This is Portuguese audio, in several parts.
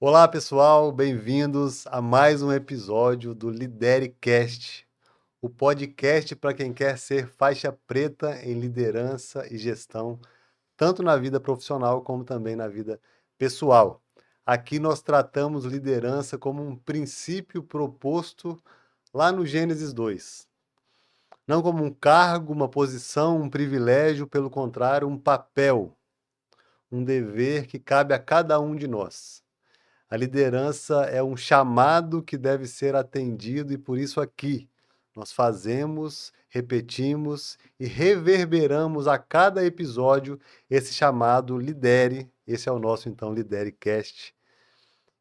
Olá, pessoal, bem-vindos a mais um episódio do LideriCast, o podcast para quem quer ser faixa preta em liderança e gestão, tanto na vida profissional como também na vida pessoal. Aqui nós tratamos liderança como um princípio proposto lá no Gênesis 2, não como um cargo, uma posição, um privilégio, pelo contrário, um papel, um dever que cabe a cada um de nós. A liderança é um chamado que deve ser atendido e por isso aqui nós fazemos, repetimos e reverberamos a cada episódio esse chamado Lidere. Esse é o nosso então LideriCast.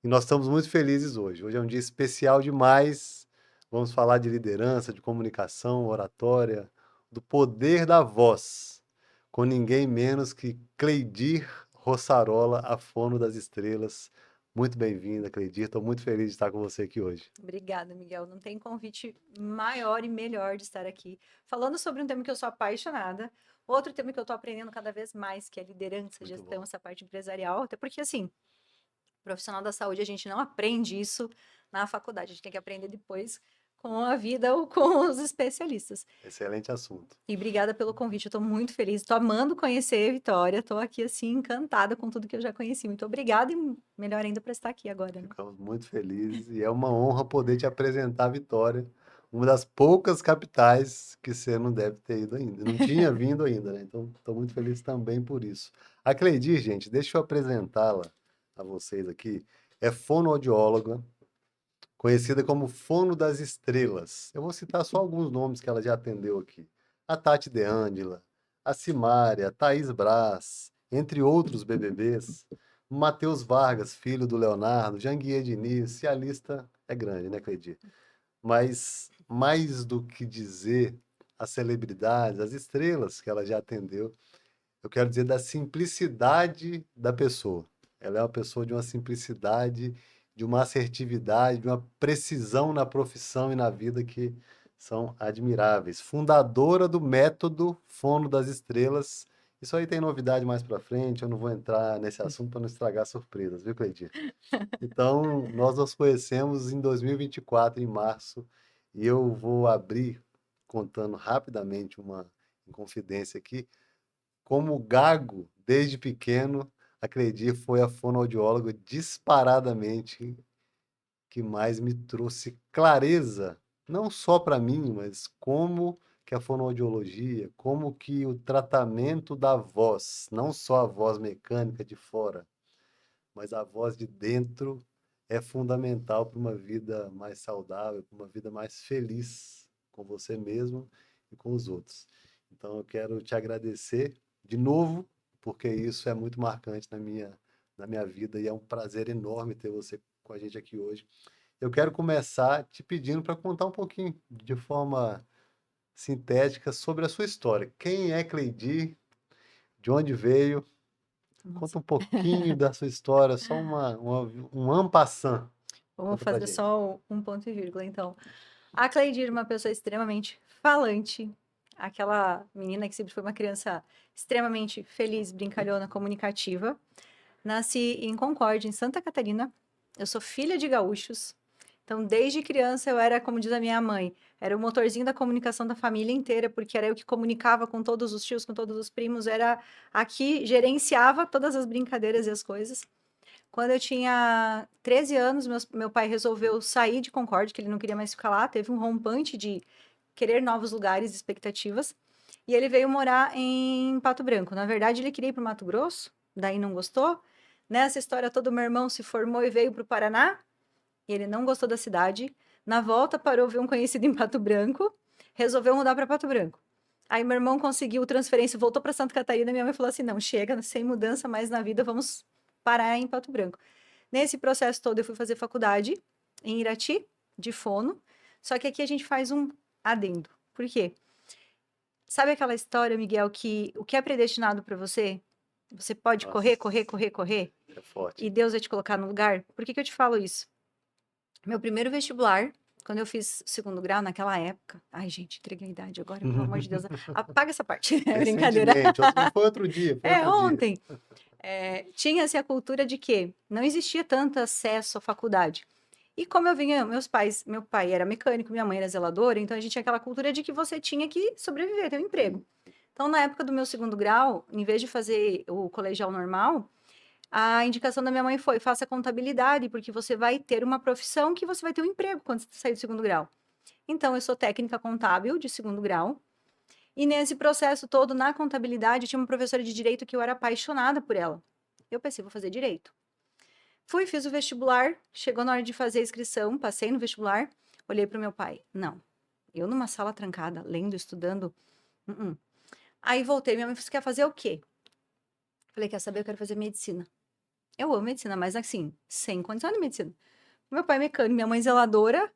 E nós estamos muito felizes hoje. Hoje é um dia especial demais. Vamos falar de liderança, de comunicação, oratória, do poder da voz, com ninguém menos que Cleidir Rossarola, a Fono das Estrelas. Muito bem-vinda, Cleidir. Estou muito feliz de estar com você aqui hoje. Obrigada, Miguel. Não tem convite maior e melhor de estar aqui falando sobre um tema que eu sou apaixonada. Outro tema que eu estou aprendendo cada vez mais, que é liderança, Muito gestão, bom. essa parte empresarial. Até porque, assim, profissional da saúde, a gente não aprende isso na faculdade. A gente tem que aprender depois com a vida ou com os especialistas. Excelente assunto. E obrigada pelo convite. Eu estou muito feliz. Estou amando conhecer a Vitória. Estou aqui, assim, encantada com tudo que eu já conheci. Muito obrigada e melhor ainda para estar aqui agora, né? Ficamos muito felizes e é uma honra poder te apresentar a Vitória, uma das poucas capitais que você não deve ter ido ainda. Não tinha vindo ainda, né? Então, estou muito feliz também por isso. A Cleidir, gente, deixa eu apresentá-la a vocês aqui. É fonoaudióloga, conhecida como Fono das Estrelas. Eu vou citar só alguns nomes que ela já atendeu aqui. A Tati De Angela, a Simária, a Thaís Braz, entre outros BBBs. Matheus Vargas, filho do Leonardo, Janguier Diniz, e a lista é grande, né, Cleidir? Mas mais do que dizer as celebridades, as estrelas que ela já atendeu, eu quero dizer da simplicidade da pessoa. Ela é uma pessoa de uma simplicidade, de uma assertividade, de uma precisão na profissão e na vida que são admiráveis. Fundadora do método Fono das Estrelas. Isso aí tem novidade mais para frente, eu não vou entrar nesse assunto para não estragar surpresas, viu, Cleidir? Então, nós nos conhecemos em 2024, em março, e eu vou abrir contando rapidamente uma confidência aqui. Como gago, desde pequeno, acredito, foi a fonoaudióloga disparadamente que mais me trouxe clareza, não só para mim, mas como que a fonoaudiologia, como que o tratamento da voz, não só a voz mecânica de fora, mas a voz de dentro é fundamental para uma vida mais saudável, para uma vida mais feliz com você mesmo e com os outros. Então eu quero te agradecer de novo, porque isso é muito marcante na minha vida e é um prazer enorme ter você com a gente aqui hoje. Eu quero começar te pedindo para contar um pouquinho, de forma sintética, sobre a sua história. Quem é Cleidir? De onde veio? Nossa. Conta um pouquinho da sua história, só um en passant. Vamos Conta pra fazer gente. só um ponto e vírgula, então. A Cleidir, uma pessoa extremamente falante, aquela menina que sempre foi uma criança extremamente feliz, brincalhona, comunicativa. Nasci em Concórdia, em Santa Catarina. Eu sou filha de gaúchos. Então, desde criança, eu era, como diz a minha mãe, era o motorzinho da comunicação da família inteira, porque era eu que comunicava com todos os tios, com todos os primos, era a que gerenciava todas as brincadeiras e as coisas. Quando eu tinha 13 anos, meu pai resolveu sair de Concórdia, que ele não queria mais ficar lá, teve um rompante de querer novos lugares, expectativas, e ele veio morar em Pato Branco. Na verdade, ele queria ir para o Mato Grosso, daí não gostou. Nessa história toda, meu irmão se formou e veio para o Paraná, e ele não gostou da cidade. Na volta, parou ver um conhecido em Pato Branco, resolveu mudar para Pato Branco. Aí meu irmão conseguiu transferência, voltou para Santa Catarina, e minha mãe falou assim: não, chega, sem mudança mais na vida, vamos parar em Pato Branco. Nesse processo todo, eu fui fazer faculdade em Irati, de fono. Só que aqui a gente faz um adendo. Por quê? Sabe aquela história, Miguel, que o que é predestinado para você, você pode correr, Nossa, correr, correr, correr, é forte e isso. Deus vai te colocar no lugar? Por que que eu te falo isso? Meu primeiro vestibular, quando eu fiz segundo grau, naquela época. Ai, gente, entreguei a idade agora, pelo amor de Deus. Apaga essa parte. É brincadeira. Recentemente, foi outro dia, foi É, outro dia. ontem. Tinha-se a cultura de que não existia tanto acesso à faculdade. E como eu vinha, meu pai era mecânico, minha mãe era zeladora, então a gente tinha aquela cultura de que você tinha que sobreviver, ter um emprego. Então, na época do meu segundo grau, em vez de fazer o colegial normal, a indicação da minha mãe foi: faça contabilidade, porque você vai ter uma profissão que você vai ter um emprego quando você sair do segundo grau. Então, eu sou técnica contábil de segundo grau. E nesse processo todo, na contabilidade, tinha uma professora de direito que eu era apaixonada por ela. Eu pensei, vou fazer direito. Fui, fiz o vestibular, chegou na hora de fazer a inscrição, passei no vestibular, olhei para o meu pai. Não, eu numa sala trancada, lendo, estudando. Aí voltei, minha mãe disse: quer fazer o quê? Falei: quer saber, eu quero fazer medicina. Eu amo medicina, mas assim, sem condição de medicina. Meu pai é mecânico, minha mãe zeladora,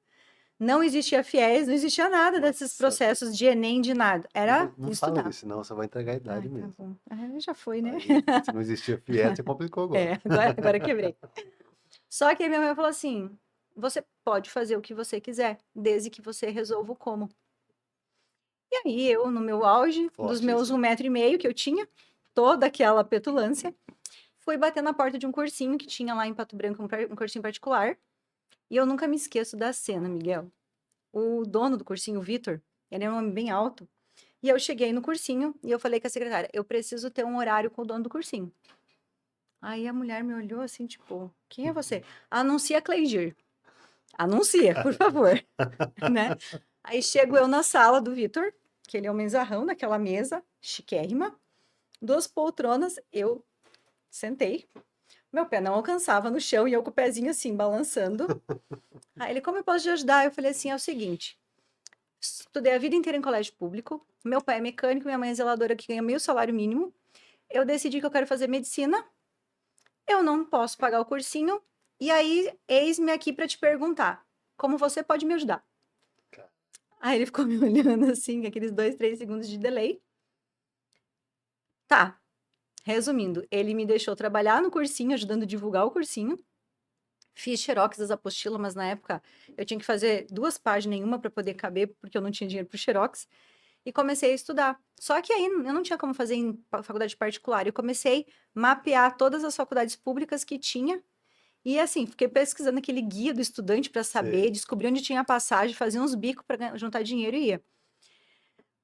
não existia FIES, não existia nada desses Nossa, processos de Enem, de nada. Era não fala estudar. isso, senão você vai entregar a idade Ai, tá mesmo. bom. Já foi, né? Aí, se não existia FIES, você complicou agora. Agora quebrei. Só que a minha mãe falou assim: você pode fazer o que você quiser, desde que você resolva o como. E aí eu, no meu auge, dos Forte meus isso, hein? 1,5 m que eu tinha, toda aquela petulância, fui bater na porta de um cursinho que tinha lá em Pato Branco, um cursinho particular. E eu nunca me esqueço da cena, Miguel. O dono do cursinho, o Vitor, ele é um homem bem alto. E eu cheguei no cursinho e eu falei com a secretária: eu preciso ter um horário com o dono do cursinho. Aí a mulher me olhou assim, tipo: quem é você? Anuncia Cleigir. Anuncia, por favor, né? Aí chego eu na sala do Vitor, que ele é um menzarrão naquela mesa, chiquérrima, 2 poltronas, eu sentei, meu pé não alcançava no chão e eu com o pezinho assim, balançando. Aí ele: como eu posso te ajudar? Eu falei assim: é o seguinte, estudei a vida inteira em colégio público, meu pai é mecânico, minha mãe é zeladora que ganha meio salário mínimo, eu decidi que eu quero fazer medicina, eu não posso pagar o cursinho, e aí eis-me aqui para te perguntar, como você pode me ajudar? Aí ele ficou me olhando assim, aqueles 2, 3 segundos de delay. Tá, resumindo, ele me deixou trabalhar no cursinho, ajudando a divulgar o cursinho. Fiz xerox das apostilas, mas na época eu tinha que fazer 2 páginas em uma para poder caber, porque eu não tinha dinheiro para o xerox. E comecei a estudar. Só que aí eu não tinha como fazer em faculdade particular. Eu comecei a mapear todas as faculdades públicas que tinha. E assim, fiquei pesquisando aquele guia do estudante para saber, Sei. descobri onde tinha passagem, fazia uns bicos para juntar dinheiro e ia.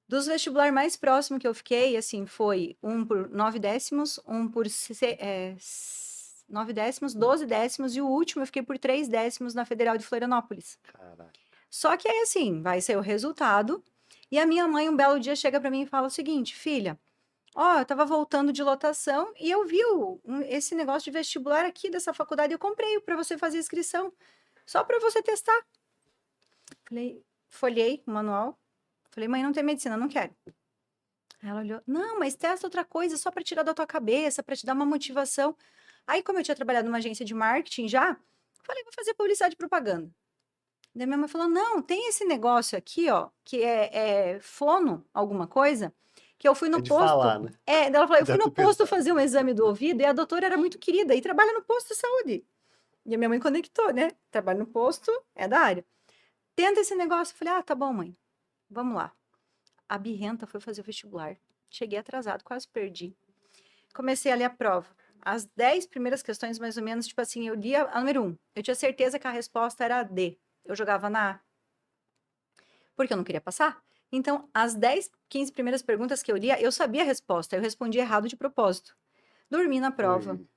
Dos vestibular mais próximo que eu fiquei, assim, foi um por 9 décimos, um por 9 décimos, 12 décimos, e o último eu fiquei por 3 décimos na Federal de Florianópolis. Caraca. Só que aí, assim, vai ser o resultado. E a minha mãe, um belo dia, chega para mim e fala o seguinte: filha, ó, eu tava voltando de lotação e eu vi esse negócio de vestibular aqui dessa faculdade, eu comprei para você fazer inscrição, só para você testar. Falei, folhei o manual, falei: mãe, não tem medicina, não quero. Ela olhou: não, mas testa outra coisa só para tirar da tua cabeça, para te dar uma motivação. Aí, como eu tinha trabalhado numa agência de marketing já, falei: vou fazer publicidade e propaganda. Daí minha mãe falou: não, tem esse negócio aqui, ó, que é fono, alguma coisa, que eu fui É no de posto. falar, né? Daí ela falou: eu fui Deve no ter posto pensado. fazer um exame do ouvido e a doutora era muito querida e trabalha no posto de saúde. E a minha mãe conectou, né? Trabalha no posto, é da área. Tenta esse negócio. Eu falei: ah, tá bom, mãe, vamos lá. A birrenta foi fazer o vestibular. Cheguei atrasado, quase perdi. Comecei a ler a prova. As 10 primeiras questões, mais ou menos, tipo assim, eu lia a número 1. Eu tinha certeza que a resposta era D. Eu jogava na A, porque eu não queria passar. Então, as 10, 15 primeiras perguntas que eu lia, eu sabia a resposta. Eu respondi errado de propósito. Dormi na prova. Foi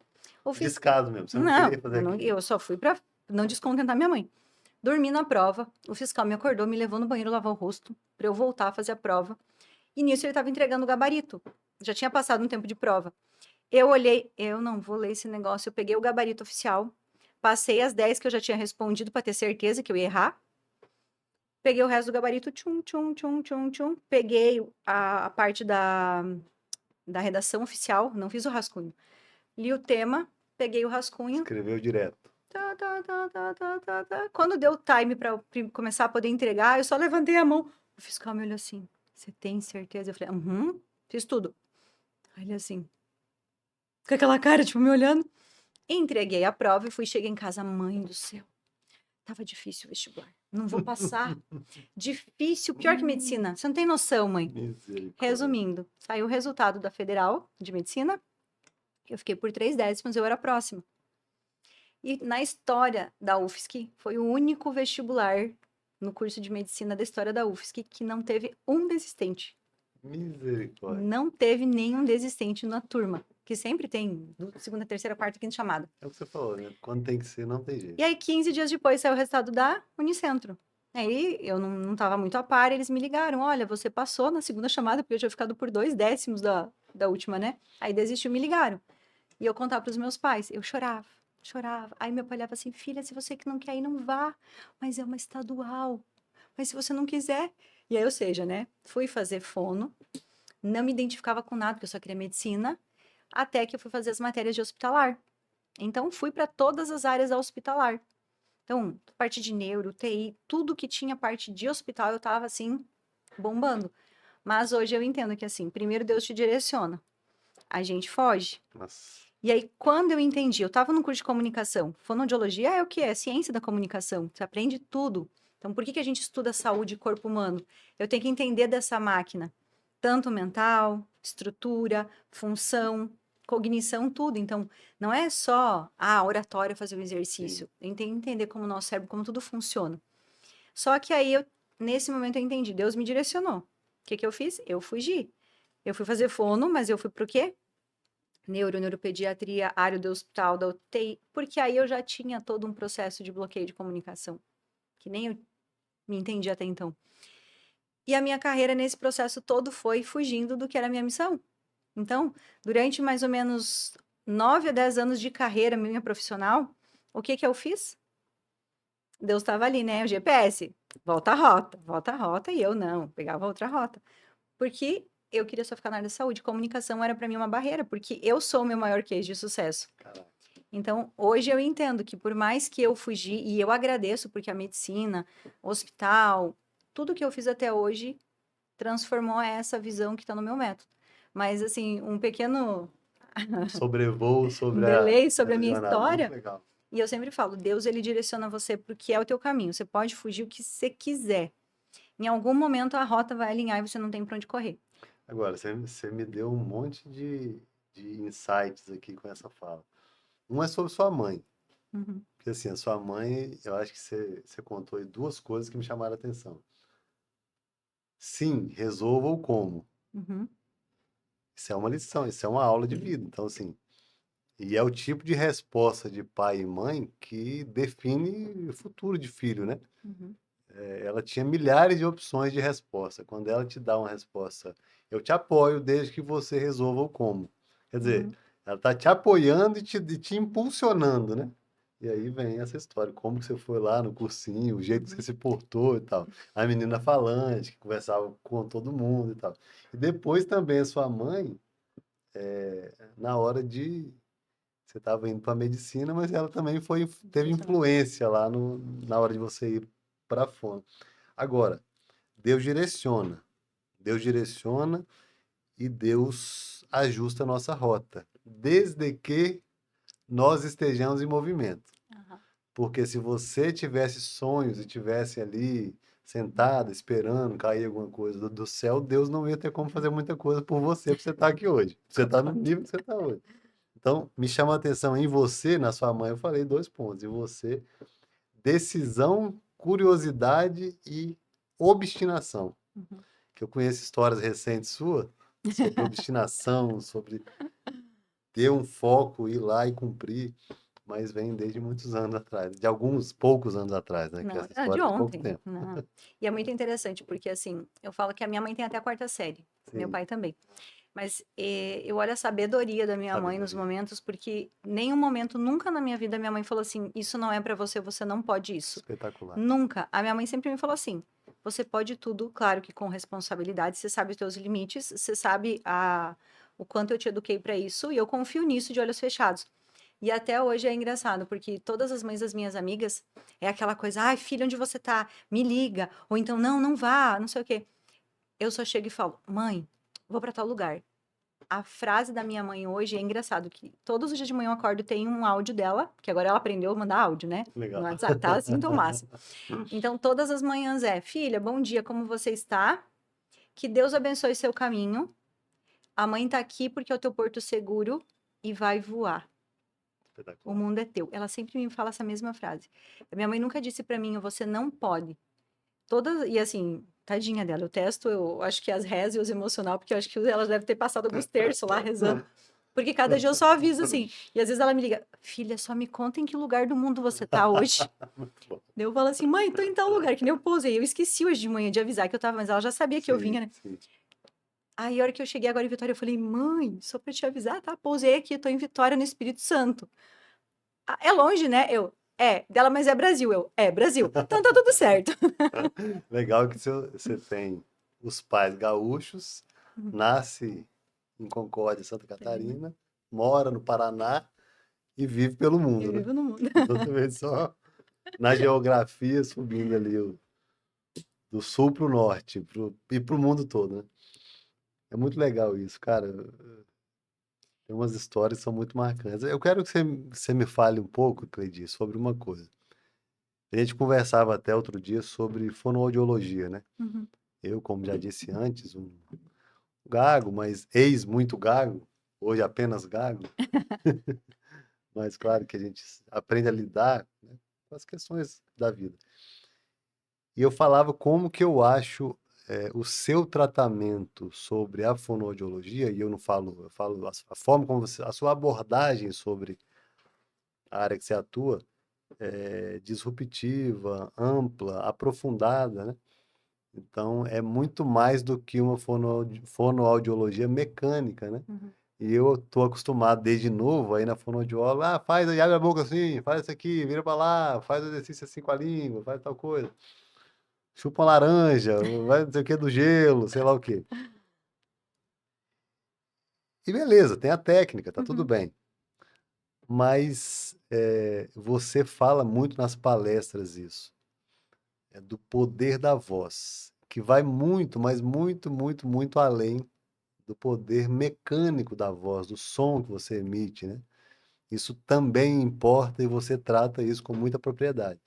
O fiscal... descaso mesmo. Você não Não, queria fazer aquilo. eu só fui para não descontentar minha mãe. Dormi na prova. O fiscal me acordou, me levou no banheiro lavar o rosto, para eu voltar a fazer a prova. E nisso ele estava entregando o gabarito. Já tinha passado um tempo de prova. Eu olhei, eu não vou ler esse negócio. Eu peguei o gabarito oficial, passei as 10 que eu já tinha respondido para ter certeza que eu ia errar. Peguei o resto do gabarito, tchum, tchum, tchum, tchum, tchum. Peguei a parte da redação oficial, não fiz o rascunho. Li o tema, peguei o rascunho. Escreveu direto. Tá, tá, tá, tá, tá, tá, tá. Quando deu time para começar a poder entregar, eu só levantei a mão. O fiscal me olhou assim: você tem certeza? Eu falei: fiz tudo. Aí ele assim, com aquela cara, tipo, me olhando. Entreguei a prova e cheguei em casa: mãe do céu, tava difícil o vestibular. Não vou passar. Difícil, pior que medicina. Você não tem noção, mãe. Misericórdia. Resumindo, saiu o resultado da Federal de Medicina. Eu fiquei por 3 décimos, eu era próxima. E na história da UFSC, foi o único vestibular no curso de medicina da história da UFSC que não teve um desistente. Misericórdia. Não teve nenhum desistente na turma, que sempre tem segunda, terceira, quarta, quinta chamada. É o que você falou, né? Quando tem que ser, não tem jeito. E aí, 15 dias depois, saiu o resultado da Unicentro. Aí, eu não tava muito a par, eles me ligaram, olha, você passou na segunda chamada, porque eu tinha ficado por 2 décimos da última, né? Aí desistiu, me ligaram. E eu contava pros meus pais, eu chorava, chorava. Aí meu pai olhava assim, filha, se você que não quer ir, não vá. Mas é uma estadual. Mas se você não quiser... E aí, ou seja, né? Fui fazer fono, não me identificava com nada, porque eu só queria medicina, até que eu fui fazer as matérias de hospitalar. Então, fui para todas as áreas da hospitalar. Então, parte de neuro, TI, tudo que tinha parte de hospital, eu tava assim, bombando. Mas hoje eu entendo que assim, primeiro Deus te direciona, a gente foge. Nossa. E aí, quando eu entendi, eu tava no curso de comunicação, fonoaudiologia é o que é? Ciência da comunicação, você aprende tudo. Então, por que que a gente estuda saúde e corpo humano? Eu tenho que entender dessa máquina, tanto mental, estrutura, função, cognição, tudo. Então, não é só, oratória, fazer o Sim. exercício. Eu tenho que entender como o nosso cérebro, como tudo funciona. Só que aí, nesse momento, eu entendi, Deus me direcionou. O que que eu fiz? Eu fugi. Eu fui fazer fono, mas eu fui pro quê? Neuropediatria, área do hospital, da UTI, porque aí eu já tinha todo um processo de bloqueio de comunicação, que nem eu me entendi até então. E a minha carreira nesse processo todo foi fugindo do que era a minha missão. Então, durante mais ou menos 9 a 10 anos de carreira minha profissional, o que que eu fiz? Deus estava ali, né? O GPS, volta a rota, e eu não, pegava outra rota. Porque eu queria só ficar na área da saúde. Comunicação era para mim uma barreira, porque eu sou o meu maior case de sucesso. Caraca. Então, hoje eu entendo que por mais que eu fugi, e eu agradeço porque a medicina, o hospital, tudo que eu fiz até hoje transformou essa visão que está no meu método. Mas, assim, um pequeno Sobrevoo sobre delay sobre a essa minha jornada. Muito história, legal. e eu sempre falo, Deus, ele direciona você para o que é o teu caminho. Você pode fugir o que você quiser. Em algum momento a rota vai alinhar e você não tem para onde correr. Agora, você me deu um monte de insights aqui com essa fala. Um é sobre sua mãe. Uhum, Porque assim, a sua mãe, eu acho que você contou aí duas coisas que me chamaram a atenção. Sim, resolva o como. uhum, Isso é uma lição, isso é uma aula de vida. Então, assim, e é o tipo de resposta de pai e mãe que define o futuro de filho, né? uhum, Ela tinha milhares de opções de resposta. Quando ela te dá uma resposta, eu te apoio desde que você resolva o como. Quer dizer, uhum, ela está te apoiando e te impulsionando, né? E aí vem essa história, como que você foi lá no cursinho, o jeito que você uhum. se portou e tal. A menina falante, que conversava com todo mundo e tal. E depois também a sua mãe, na hora de... Você estava indo para medicina, mas ela também teve Funcional. influência lá na hora de você ir para a fono. Agora, Deus direciona. Deus direciona e Deus ajusta a nossa rota, desde que nós estejamos em movimento. Aham. Porque se você tivesse sonhos e tivesse ali sentado, esperando cair alguma coisa do céu, Deus não ia ter como fazer muita coisa por você para você estar aqui hoje. Pra você estar no Concordo. nível que você está hoje. Então, me chama a atenção em você, na sua mãe, eu falei 2 pontos. Em você, decisão, curiosidade e obstinação. Uhum. Que eu conheço histórias recentes suas sobre obstinação, sobre ter um foco, ir lá e cumprir, mas vem desde muitos anos atrás, de alguns poucos anos atrás, né? Que Não, essa de história tem pouco ontem. tempo. Não. E é muito interessante, porque assim, eu falo que a minha mãe tem até a quarta série, meu Sim, pai também. Mas eu olho a sabedoria da minha mãe nos sabedoria. momentos, porque nenhum momento, nunca na minha vida, minha mãe falou assim: isso não é pra você, você não pode isso. Espetacular. Nunca. A minha mãe sempre me falou assim: você pode tudo, claro que com responsabilidade, você sabe os teus limites, você sabe o quanto eu te eduquei pra isso, e eu confio nisso de olhos fechados. E até hoje é engraçado, porque todas as mães das minhas amigas é aquela coisa: ai, filha, onde você tá? Me liga. Ou então, não, não vá, não sei o quê. Eu só chego e falo: mãe, vou pra tal lugar. A frase da minha mãe hoje é engraçado, que todos os dias de manhã eu acordo e tem um áudio dela, que agora ela aprendeu a mandar áudio, né? No Legal. WhatsApp, tá assim, tão massa. Então, todas as manhãs é: filha, bom dia, como você está? Que Deus abençoe seu caminho. A mãe tá aqui porque é o teu porto seguro. e vai voar. O Espetacular. mundo é teu. Ela sempre me fala essa mesma frase. Minha mãe nunca disse pra mim, você não pode. E assim, tadinha dela, eu testo, eu acho que as rezas e os emocional, porque eu acho que ela deve ter passado alguns terços lá rezando. Porque cada dia eu só aviso assim. E às vezes ela me liga, filha, só me conta em que lugar do mundo você tá hoje. Muito bom. Daí eu falo assim, mãe, tô em tal lugar, que nem eu pousei. Eu esqueci hoje de manhã de avisar que eu tava, mas ela já sabia que eu Sim, vinha, né? sim. Aí a hora que eu cheguei agora em Vitória, eu falei, mãe, só pra te avisar, tá? Pousei aqui, tô em Vitória, no Espírito Santo. Ah, é longe, né? Dela, mas é Brasil. É Brasil. Então tá tudo certo. Legal que você tem os pais gaúchos, nasce em Concórdia, Santa Catarina. Catarina, mora no Paraná e vive pelo Eu mundo, né? vivo no mundo. Então você vê só na geografia subindo ali do sul para o norte e para o mundo todo, né? É muito legal isso, cara. Tem umas histórias que são muito marcantes. Eu quero que você me fale um pouco, Cleide, sobre uma coisa. A gente conversava até outro dia sobre fonoaudiologia, né? Uhum. Eu, como já disse antes, um gago, mas ex muito gago, hoje apenas gago, mas claro que a gente aprende a lidar, né, com as questões da vida. E eu falava como que eu acho o seu tratamento sobre a fonoaudiologia, e eu não falo, eu falo a forma como a sua abordagem sobre a área que você atua, é disruptiva, ampla, aprofundada, né? Então, é muito mais do que uma fonoaudiologia mecânica, né? Uhum. E eu tô acostumado desde novo aí na fonoaudióloga, faz aí, abre a boca assim, faz isso aqui, vira pra lá, faz o exercício assim com a língua, faz tal coisa. Chupa uma laranja, vai não sei o que do gelo, sei lá o quê. E beleza, tem a técnica, tá tudo Uhum. bem. Mas você fala muito nas palestras isso, do poder da voz, que vai muito, mas muito, muito, muito além do poder mecânico da voz, do som que você emite, né? Isso também importa e você trata isso com muita propriedade,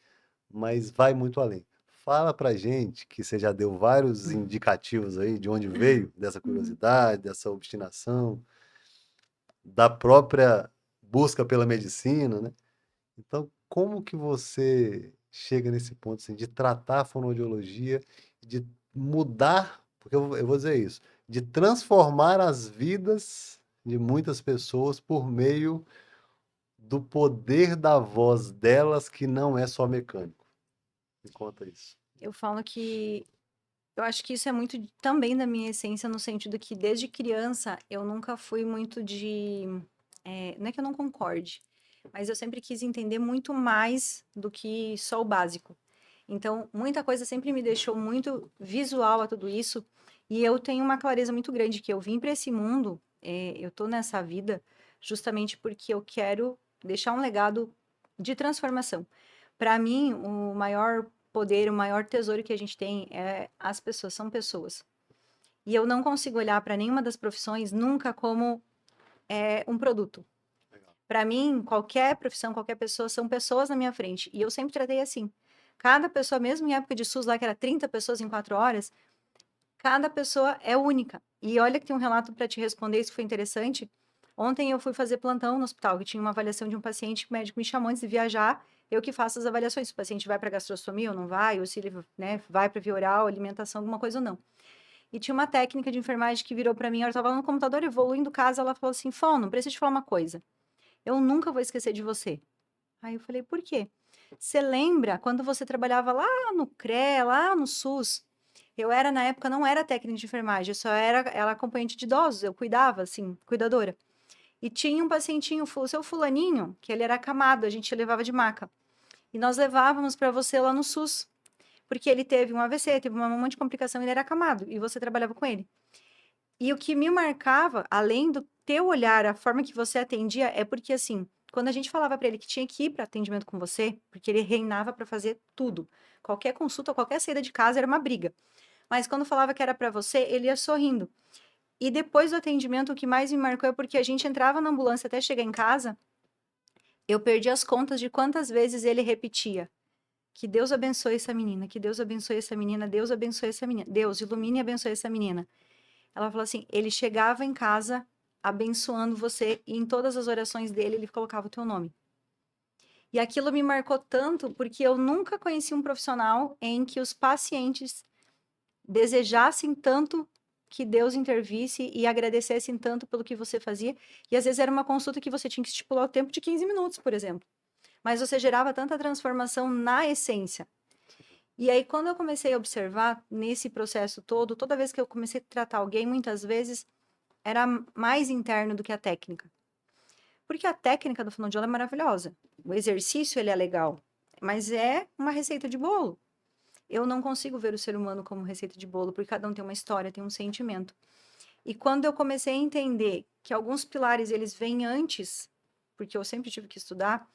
mas vai muito além. Fala pra gente, que você já deu vários indicativos aí de onde veio dessa Uhum. curiosidade, dessa obstinação, da própria busca pela medicina, né? Então, como que você chega nesse ponto assim, de tratar a fonoaudiologia, de mudar, porque eu vou dizer isso, de transformar as vidas de muitas pessoas por meio do poder da voz delas, que não é só mecânico. Me conta isso. Eu falo que eu acho que isso é muito também da minha essência, no sentido que desde criança eu nunca fui muito de. Não é que eu não concorde, mas eu sempre quis entender muito mais do que só o básico. Então, muita coisa sempre me deixou muito visual a tudo isso, e eu tenho uma clareza muito grande que eu vim para esse mundo, eu tô nessa vida justamente porque eu quero deixar um legado de transformação. Para mim, o maior poder, o maior tesouro que a gente tem é as pessoas, são pessoas. E eu não consigo olhar para nenhuma das profissões nunca como um produto. Legal. Para mim, qualquer profissão, qualquer pessoa, são pessoas na minha frente. E eu sempre tratei assim. Cada pessoa, mesmo em época de SUS, lá que era 30 pessoas em 4 horas, cada pessoa é única. E olha que tem um relato para te responder, isso foi interessante. Ontem eu fui fazer plantão no hospital, que tinha uma avaliação de um paciente, o médico me chamou antes de viajar, eu que faço as avaliações, se o paciente vai para gastrostomia ou não vai, ou se ele, né, vai para via oral, alimentação, alguma coisa ou não. E tinha uma técnica de enfermagem que virou para mim, ela estava no computador evoluindo o caso, ela falou assim, Fono, preciso te falar uma coisa, eu nunca vou esquecer de você. Aí eu falei, por quê? Você lembra quando você trabalhava lá no CRE, lá no SUS? Eu era, na época, não era técnica de enfermagem, eu só era acompanhante de idosos, eu cuidava, assim, cuidadora. E tinha um pacientinho, o seu fulaninho, que ele era acamado, a gente levava de maca. E nós levávamos para você lá no SUS, porque ele teve um AVC, teve um monte de complicação, ele era acamado, e você trabalhava com ele. E o que me marcava, além do teu olhar, a forma que você atendia, é porque, assim, quando a gente falava para ele que tinha que ir para atendimento com você, porque ele reinava para fazer tudo. Qualquer consulta, qualquer saída de casa era uma briga. Mas quando falava que era para você, ele ia sorrindo. E depois do atendimento, o que mais me marcou é porque a gente entrava na ambulância até chegar em casa, eu perdi as contas de quantas vezes ele repetia: que Deus abençoe essa menina, que Deus abençoe essa menina, Deus abençoe essa menina, Deus ilumine e abençoe essa menina. Ela falou assim: ele chegava em casa abençoando você, e em todas as orações dele, ele colocava o teu nome. E aquilo me marcou tanto, porque eu nunca conheci um profissional em que os pacientes desejassem tanto que Deus intervisse e agradecessem tanto pelo que você fazia. E às vezes era uma consulta que você tinha que estipular o tempo de 15 minutos, por exemplo. Mas você gerava tanta transformação na essência. E aí, quando eu comecei a observar nesse processo todo, toda vez que eu comecei a tratar alguém, muitas vezes era mais interno do que a técnica. Porque a técnica do fonoaudiólogo é maravilhosa. O exercício, ele é legal. Mas é uma receita de bolo. Eu não consigo ver o ser humano como receita de bolo, porque cada um tem uma história, tem um sentimento. E quando eu comecei a entender que alguns pilares, eles vêm antes, porque eu sempre tive que estudar,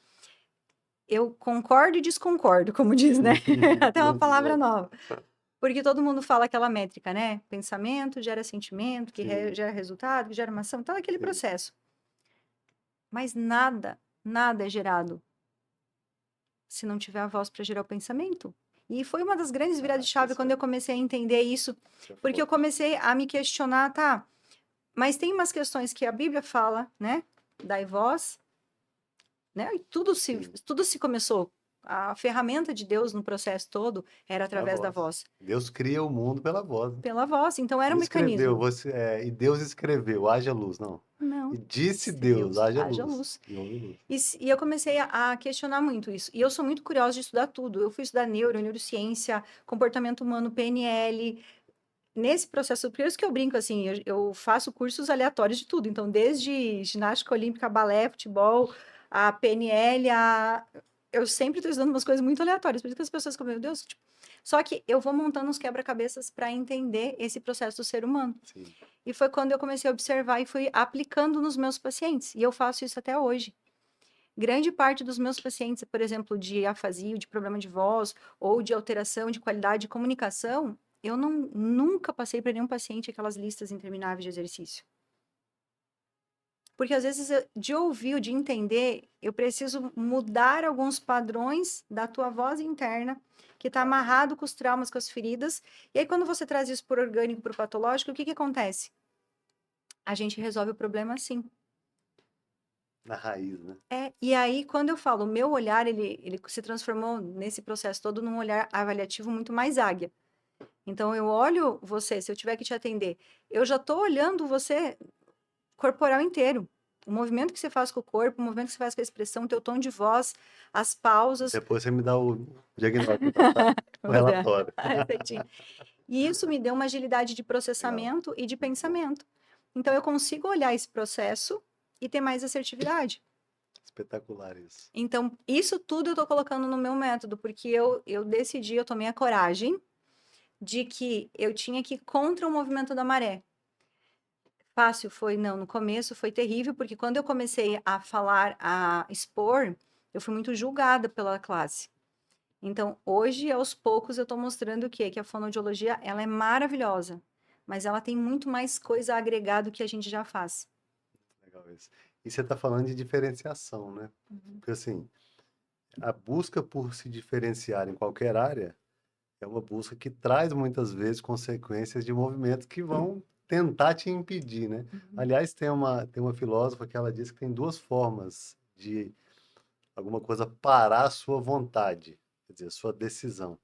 eu concordo e desconcordo, como diz, né? Até uma Muito palavra bom. nova. Porque todo mundo fala aquela métrica, né? Pensamento gera sentimento, que Sim, gera resultado, que gera uma ação, então é aquele sim. processo. Mas nada é gerado se não tiver a voz para gerar o pensamento. E foi uma das grandes viradas de chave quando eu comecei a entender isso, Isso é porque eu forte. comecei a me questionar, tá? Mas tem umas questões que a Bíblia fala, né? Dai voz, né? E Sim, tudo se começou. A ferramenta de Deus no processo todo era é a através da voz. voz, Deus cria o mundo pela voz, né? pela voz. Então era Não um escreveu, mecanismo. e Deus escreveu, haja luz, não. E Não, disse disse Deus, Deus, haja haja luz. luz. E houve luz. E eu comecei a questionar muito isso. E eu sou muito curiosa de estudar tudo. Eu fui estudar neurociência, comportamento humano, PNL. Nesse processo, por isso que eu brinco assim, eu faço cursos aleatórios de tudo. Então, desde ginástica olímpica, balé, futebol, a PNL, eu sempre estou estudando umas coisas muito aleatórias. Por isso que as pessoas ficam, meu Deus. Tipo... Só que eu vou montando uns quebra-cabeças para entender esse processo do ser humano. Sim. E foi quando eu comecei a observar e fui aplicando nos meus pacientes. E eu faço isso até hoje. Grande parte dos meus pacientes, por exemplo, de afasia, de problema de voz ou de alteração de qualidade de comunicação, eu nunca passei para nenhum paciente aquelas listas intermináveis de exercício. Porque às vezes, de ouvir, de entender, eu preciso mudar alguns padrões da tua voz interna, que está amarrado com os traumas, com as feridas. E aí, quando você traz isso por orgânico, por patológico, o que acontece? A gente resolve o problema assim. Na raiz, né? E aí, quando eu falo, o meu olhar, ele se transformou nesse processo todo num olhar avaliativo muito mais águia. Então, eu olho você, se eu tiver que te atender, eu já estou olhando você corporal inteiro. O movimento que você faz com o corpo, o movimento que você faz com a expressão, o teu tom de voz, as pausas. Depois você me dá o diagnóstico, então, tá? O Vou dar relatório. a receitinha. E isso me deu uma agilidade de Legal. processamento e de Muito bom. pensamento. Então, eu consigo olhar esse processo e ter mais assertividade. Espetacular isso. Então, isso tudo eu tô colocando no meu método, porque eu decidi, eu tomei a coragem de que eu tinha que ir contra o movimento da maré. Fácil foi? Não, no começo foi terrível, porque quando eu comecei a falar, a expor, eu fui muito julgada pela classe. Então, hoje, aos poucos, eu tô mostrando o quê? Que a fonoaudiologia, ela é maravilhosa, mas ela tem muito mais coisa a agregar do que a gente já faz. Legal isso. E você está falando de diferenciação, né? Porque assim, a busca por se diferenciar em qualquer área é uma busca que traz muitas vezes consequências de movimentos que vão tentar te impedir, né? Uhum. Aliás, tem uma filósofa que ela diz que tem duas formas de alguma coisa parar a sua vontade, quer dizer, a sua decisão.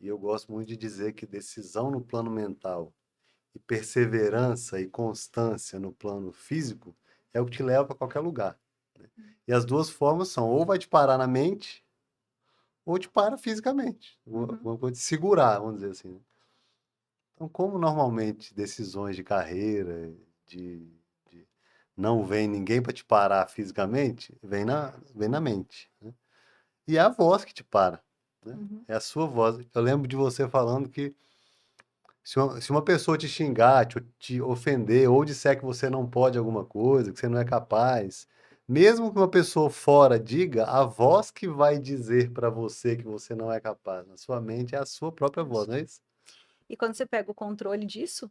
E eu gosto muito de dizer que decisão no plano mental e perseverança e constância no plano físico é o que te leva para qualquer lugar. E as duas formas são ou vai te parar na mente ou te para fisicamente. Uhum. Uma coisa de segurar, vamos dizer assim, né? Então, como normalmente decisões de carreira, de, de não vem ninguém para te parar fisicamente, vem na mente, né? E é a voz que te para, né? Uhum. É a sua voz. Eu lembro de você falando que se uma pessoa te xingar, te ofender, ou disser que você não pode alguma coisa, que você não é capaz, mesmo que uma pessoa fora diga, a voz que vai dizer para você que você não é capaz, na sua mente é a sua própria voz, Isso. não é isso? E quando você pega o controle disso,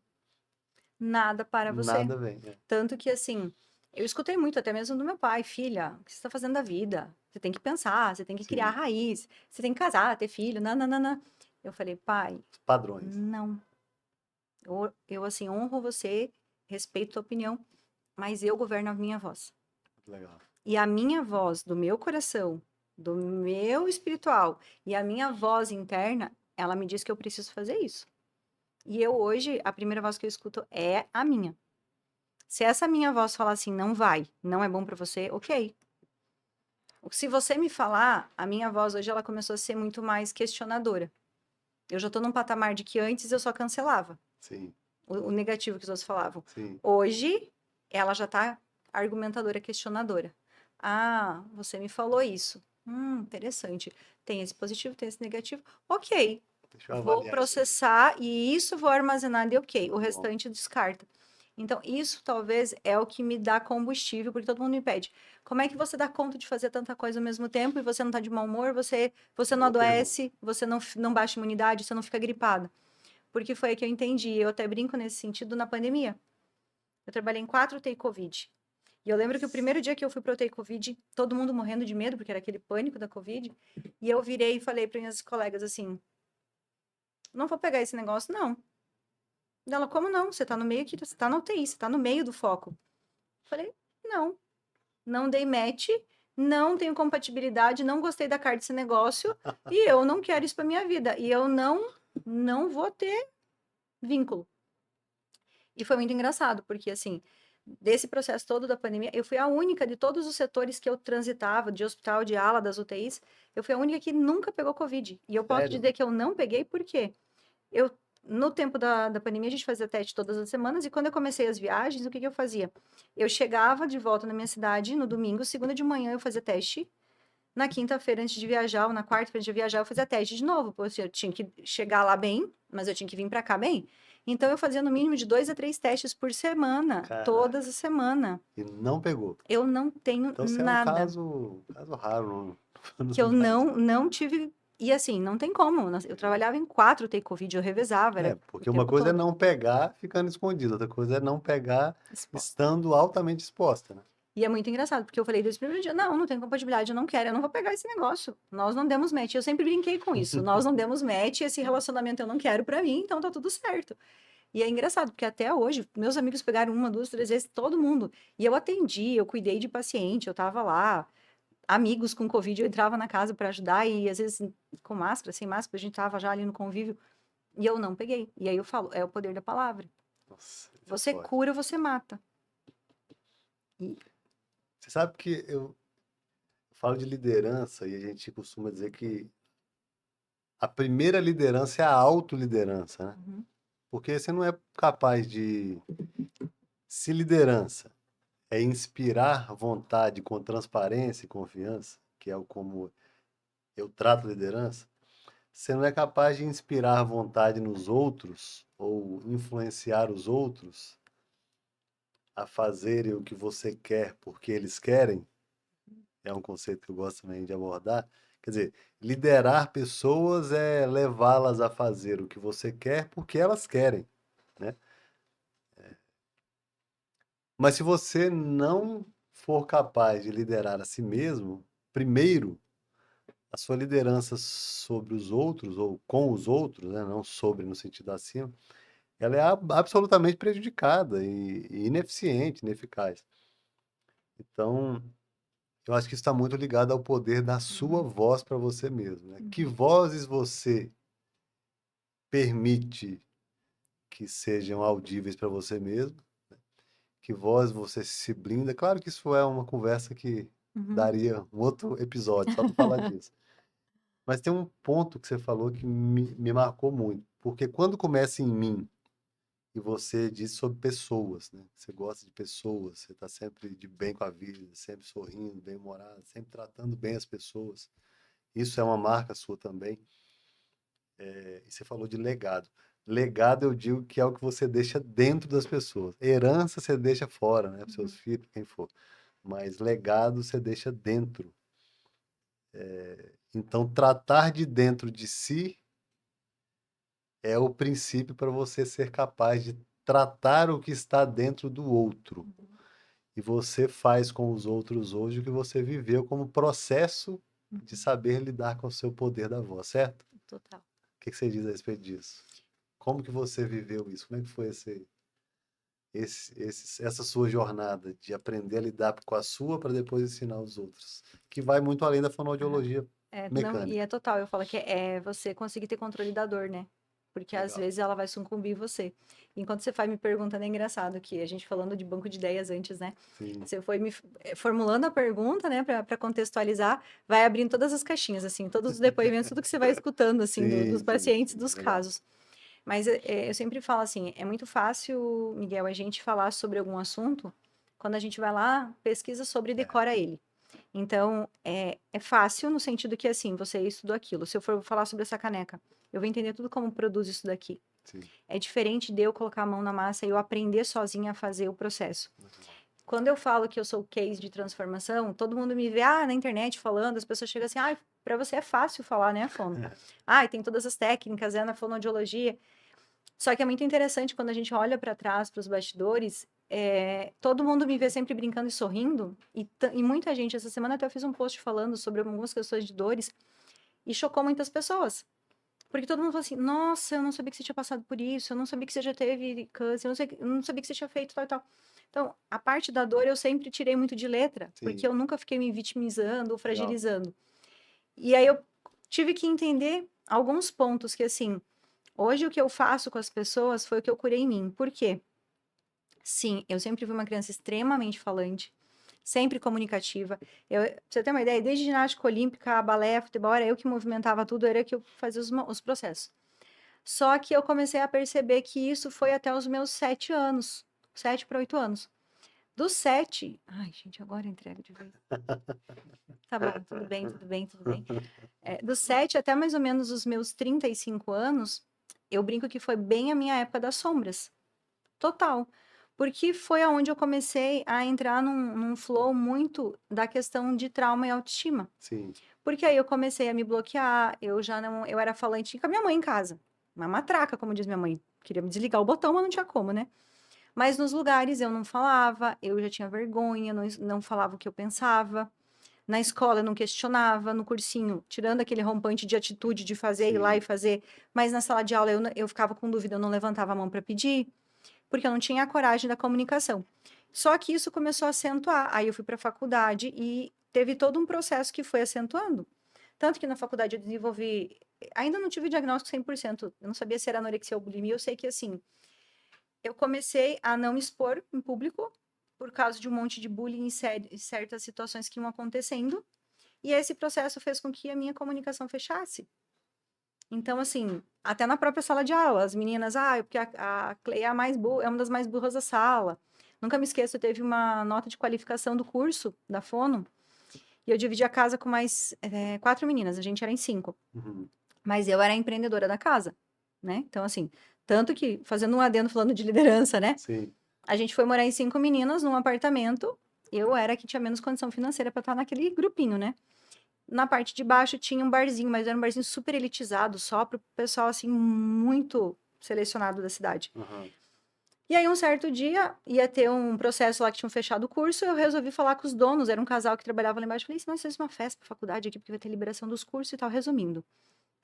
nada para você. Nada vem. Tanto que, assim, eu escutei muito, até mesmo do meu pai, filha, o que você está fazendo da vida? Você tem que pensar, você tem que criar Sim, raiz, você tem que casar, ter filho, nananana. Eu falei, pai, os padrões. não. Eu assim, honro você, respeito a tua opinião, mas eu governo a minha voz. Legal. E a minha voz do meu coração, do meu espiritual e a minha voz interna, ela me diz que eu preciso fazer isso. E eu hoje, a primeira voz que eu escuto é a minha. Se essa minha voz falar assim, não vai, não é bom pra você, ok. Se você me falar, a minha voz hoje ela começou a ser muito mais questionadora. Eu já tô num patamar de que antes eu só cancelava Sim, o negativo que os outros falavam. sim. Hoje, ela já tá argumentadora, questionadora. Ah, você me falou isso. Interessante. Tem esse positivo, tem esse negativo. Ok. Deixa eu Vou avaliar isso aqui. processar e isso vou armazenar de ok. O Muito bom. restante descarta. Então, isso talvez é o que me dá combustível, porque todo mundo me pede. Como é que você dá conta de fazer tanta coisa ao mesmo tempo e você não tá de mau humor, você não Boa pergunta. adoece, você não baixa imunidade, você não fica gripada? Porque foi aí que eu entendi. Eu até brinco nesse sentido na pandemia. Eu trabalhei em 4 UTI Covid. E eu lembro que o Nossa. primeiro dia que eu fui para UTI Covid, todo mundo morrendo de medo, porque era aquele pânico da Covid. E eu virei e falei para minhas colegas assim: não vou pegar esse negócio, não. Ela, como não? Você tá no meio aqui, você tá na UTI, você tá no meio do foco. Eu falei, não, não dei match, não tenho compatibilidade, não gostei da cara desse negócio e eu não quero isso para minha vida. E eu não vou ter vínculo. E foi muito engraçado, porque assim, desse processo todo da pandemia, eu fui a única de todos os setores que eu transitava, de hospital, de ala, das UTIs, eu fui a única que nunca pegou Covid. E eu posso Sério? dizer que eu não peguei porque eu, no tempo da pandemia, a gente fazia teste todas as semanas, e quando eu comecei as viagens, o que eu fazia? Eu chegava de volta na minha cidade no domingo, segunda de manhã eu fazia teste, na quinta-feira antes de viajar, ou na quarta-feira antes de viajar, eu fazia teste de novo, porque eu tinha que chegar lá bem, mas eu tinha que vir para cá bem. Então eu fazia no mínimo de 2 a 3 testes por semana, Caraca. todas as semanas. E não pegou. Eu não tenho Então você é um nada caso raro no que eu Brasil. não tive. E assim, não tem como. Eu trabalhava em 4 UTI Covid, eu revezava, É, era o porque uma tempo coisa é todo. não pegar ficando escondido, outra coisa é não pegar Exposta. estando altamente exposta, né? E é muito engraçado, porque eu falei desde o primeiro dia, não tem compatibilidade, eu não quero, eu não vou pegar esse negócio. Nós não demos match. Eu sempre brinquei com isso. Nós não demos match, esse relacionamento eu não quero pra mim, então tá tudo certo. E é engraçado, porque até hoje, meus amigos pegaram uma, duas, três vezes, todo mundo. E eu atendi, eu cuidei de paciente, eu tava lá. Amigos com Covid, eu entrava na casa para ajudar e às vezes com máscara, sem máscara, a gente tava já ali no convívio. E eu não peguei. E aí eu falo, é o poder da palavra. Nossa, isso é Você forte. cura, você mata. E, Você sabe que eu falo de liderança e a gente costuma dizer que a primeira liderança é a autoliderança, né? uhum, Porque você não é capaz de. Se liderança é inspirar vontade com transparência e confiança, que é o como eu trato liderança, você não é capaz de inspirar vontade nos outros ou influenciar os outros a fazerem o que você quer porque eles querem, é um conceito que eu gosto também de abordar. Quer dizer, liderar pessoas é levá-las a fazer o que você quer porque elas querem, né? Mas se você não for capaz de liderar a si mesmo, primeiro, a sua liderança sobre os outros ou com os outros, né, não sobre no sentido acima, ela é absolutamente prejudicada e ineficiente, ineficaz. Então, eu acho que isso está muito ligado ao poder da sua uhum, voz para você mesmo, né? Que uhum, vozes você permite que sejam audíveis para você mesmo? Que voz você se blinda? Claro que isso é uma conversa que uhum, daria um outro episódio só para falar disso. Mas tem um ponto que você falou que me marcou muito, porque quando começa em mim e você diz sobre pessoas, né? Você gosta de pessoas, você está sempre de bem com a vida, sempre sorrindo, bem-humorado, sempre tratando bem as pessoas. Isso é uma marca sua também. E você falou de legado. Legado, eu digo que é o que você deixa dentro das pessoas. Herança você deixa fora, né? Para seus uhum, filhos, quem for. Mas legado você deixa dentro. Então, tratar de dentro de si é o princípio para você ser capaz de tratar o que está dentro do outro. uhum, E você faz com os outros hoje o que você viveu como processo de uhum. saber lidar com o seu poder da voz, certo? Total. O que você diz a respeito disso? Como que você viveu isso? Como é que foi essa sua jornada de aprender a lidar com a sua para depois ensinar os outros, que vai muito além da fonoaudiologia Não, e é mecânica. total, eu falo que é você conseguir ter controle da dor, né? Porque às Legal. vezes ela vai sucumbir em você. Enquanto você vai me perguntando, é engraçado que a gente falando de banco de ideias antes, né? Sim, Você foi formulando a pergunta, né, para contextualizar, vai abrindo todas as caixinhas, assim, todos os depoimentos, tudo que você vai escutando, assim, dos sim, sim, pacientes, sim, dos legal. casos. Mas eu sempre falo assim, é muito fácil, Miguel, a gente falar sobre algum assunto quando a gente vai lá, pesquisa sobre e É, decora ele. Então, é fácil no sentido que, assim, você estudou aquilo. Se eu for falar sobre essa caneca, eu vou entender tudo como produz isso daqui. sim, É diferente de eu colocar a mão na massa e eu aprender sozinha a fazer o processo. legal. Quando eu falo que eu sou case de transformação, todo mundo me vê, na internet falando, as pessoas chegam assim, para você é fácil falar, né, fono? Tem todas as técnicas, é na fonoaudiologia. Só que é muito interessante quando a gente olha para trás, para os bastidores, todo mundo me vê sempre brincando e sorrindo, e muita gente, essa semana até eu fiz um post falando sobre algumas questões de dores, e chocou muitas pessoas. Porque todo mundo falou assim, nossa, eu não sabia que você tinha passado por isso, eu não sabia que você já teve câncer, eu não sabia que você tinha feito tal e tal. Então, a parte da dor eu sempre tirei muito de letra, porque Sim, eu nunca fiquei me vitimizando ou legal. fragilizando. E aí eu tive que entender alguns pontos que, assim, hoje o que eu faço com as pessoas foi o que eu curei em mim. Por quê? Sim, eu sempre fui uma criança extremamente falante, sempre comunicativa. Pra você ter uma ideia, desde ginástica olímpica, balé, futebol, era eu que movimentava tudo, era eu que eu fazia os processos. Só que eu comecei a perceber que isso foi até os meus 7 anos, 7 para 8 anos. Dos 7, ai, gente, agora eu entrego de vez. Tá bom, tudo bem, tudo bem, tudo bem. Dos 7 até mais ou menos os meus 35 anos, eu brinco que foi bem a minha época das sombras. Total. Porque foi aonde eu comecei a entrar num flow muito da questão de trauma e autoestima. Sim, Porque aí eu comecei a me bloquear, eu já não, eu era falante com a minha mãe em casa. Uma matraca, como diz minha mãe. Queria me desligar o botão, mas não tinha como, né? Mas nos lugares eu não falava, eu já tinha vergonha, não falava o que eu pensava. Na escola eu não questionava, no cursinho, tirando aquele rompante de atitude de fazer, ir lá e sim. fazer. Mas na sala de aula eu ficava com dúvida, eu não levantava a mão para pedir porque eu não tinha a coragem da comunicação. Só que isso começou a acentuar. Aí eu fui para a faculdade e teve todo um processo que foi acentuando. Tanto que na faculdade eu desenvolvi. Ainda não tive o diagnóstico 100%. Eu não sabia se era anorexia ou bulimia. Eu sei que, assim, eu comecei a não me expor em público por causa de um monte de bullying em certas situações que iam acontecendo. E esse processo fez com que a minha comunicação fechasse. Então, assim, até na própria sala de aula, as meninas, porque a Cleia é a mais burra, é uma das mais burras da sala. Nunca me esqueço, teve uma nota de qualificação do curso da Fono, e eu dividi a casa com mais 4 meninas, a gente era em 5. Uhum. Mas eu era a empreendedora da casa, né? Então, assim, tanto que, fazendo um adendo falando de liderança, né? Sim, A gente foi morar em 5 meninas num apartamento, eu era a que tinha menos condição financeira para estar naquele grupinho, né? Na parte de baixo tinha um barzinho, mas era um barzinho super elitizado, só para o pessoal, assim, muito selecionado da cidade. aham. E aí, um certo dia, ia ter um processo lá que tinham fechado o curso, eu resolvi falar com os donos, era um casal que trabalhava lá embaixo. Falei, se nós fizemos uma festa pra faculdade aqui, porque vai ter liberação dos cursos e tal, resumindo.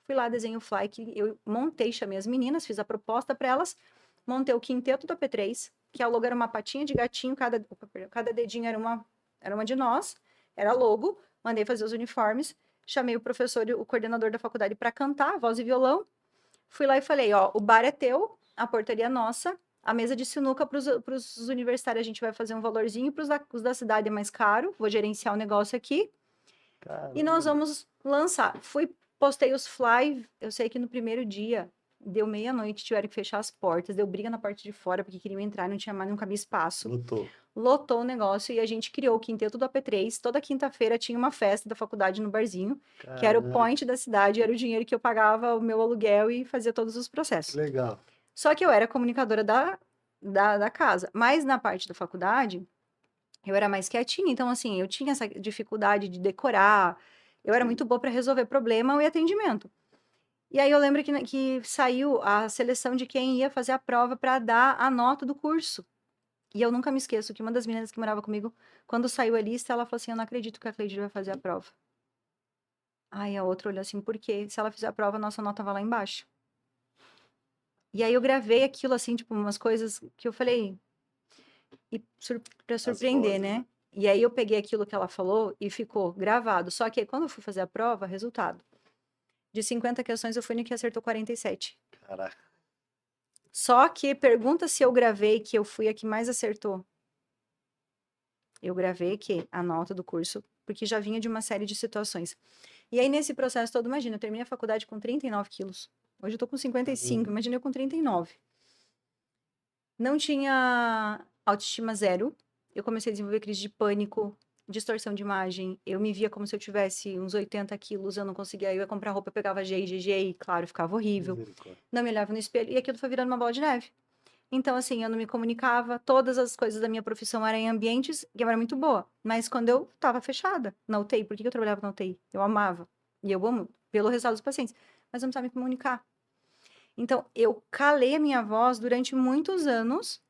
Fui lá, desenhei o fly, que eu montei, chamei as meninas, fiz a proposta para elas, montei o quinteto da P3, que a logo era uma patinha de gatinho, cada dedinho era uma de nós, era logo, mandei fazer os uniformes, chamei o professor e o coordenador da faculdade para cantar, voz e violão, fui lá e falei, ó, o bar é teu, a portaria é nossa, a mesa de sinuca para os universitários a gente vai fazer um valorzinho, para os da cidade é mais caro, vou gerenciar o negócio aqui, e nós Caramba. vamos lançar. Postei os fly, eu sei que no primeiro dia, deu meia-noite, tiveram que fechar as portas, deu briga na parte de fora, porque queriam entrar, não tinha mais, não cabia espaço. Lutou. Lotou o negócio e a gente criou o quinteto do AP3. Toda quinta-feira tinha uma festa da faculdade no barzinho, que era o Caramba, point da cidade, era o dinheiro que eu pagava o meu aluguel e fazia todos os que processos. legal. Só que eu era comunicadora da casa. Mas na parte da faculdade, eu era mais quietinha. Então, assim, eu tinha essa dificuldade de decorar. Eu era Sim. muito boa para resolver problema e atendimento. E aí eu lembro que saiu a seleção de quem ia fazer a prova para dar a nota do curso. E eu nunca me esqueço que uma das meninas que morava comigo, quando saiu a lista, ela falou assim: Eu não acredito que a Cleide vai fazer a prova. Aí a outra olhou assim: Por quê? Se ela fizer a prova, a nossa nota vai lá embaixo. E aí eu gravei aquilo assim, tipo, umas coisas que eu falei. e para As surpreender, vozes, né? né? E aí eu peguei aquilo que ela falou e ficou gravado. Só que aí, quando eu fui fazer a prova, resultado. De 50 questões, eu fui no que acertou 47. Caraca. Só que pergunta se eu gravei que eu fui a que mais acertou. Eu gravei que a nota do curso, porque já vinha de uma série de situações. E aí, nesse processo todo, imagina, eu terminei a faculdade com 39 quilos. Hoje eu tô com 55, Caramba. imagina eu com 39. Não tinha autoestima zero. Eu comecei a desenvolver crise de pânico, distorção de imagem. Eu me via como se eu tivesse uns 80 quilos, eu não conseguia. Eu ia comprar roupa, eu pegava G e GG e, claro, ficava horrível. Misericórdia. Não me olhava no espelho e aquilo foi virando uma bola de neve. Então, assim, eu não me comunicava, todas as coisas da minha profissão eram em ambientes que eu era muito boa. Mas quando eu estava fechada na UTI, por que que eu trabalhava na UTI? Eu amava. E eu amo pelo resultado dos pacientes. Mas eu não sabia me comunicar. Então, eu calei a minha voz durante muitos anos,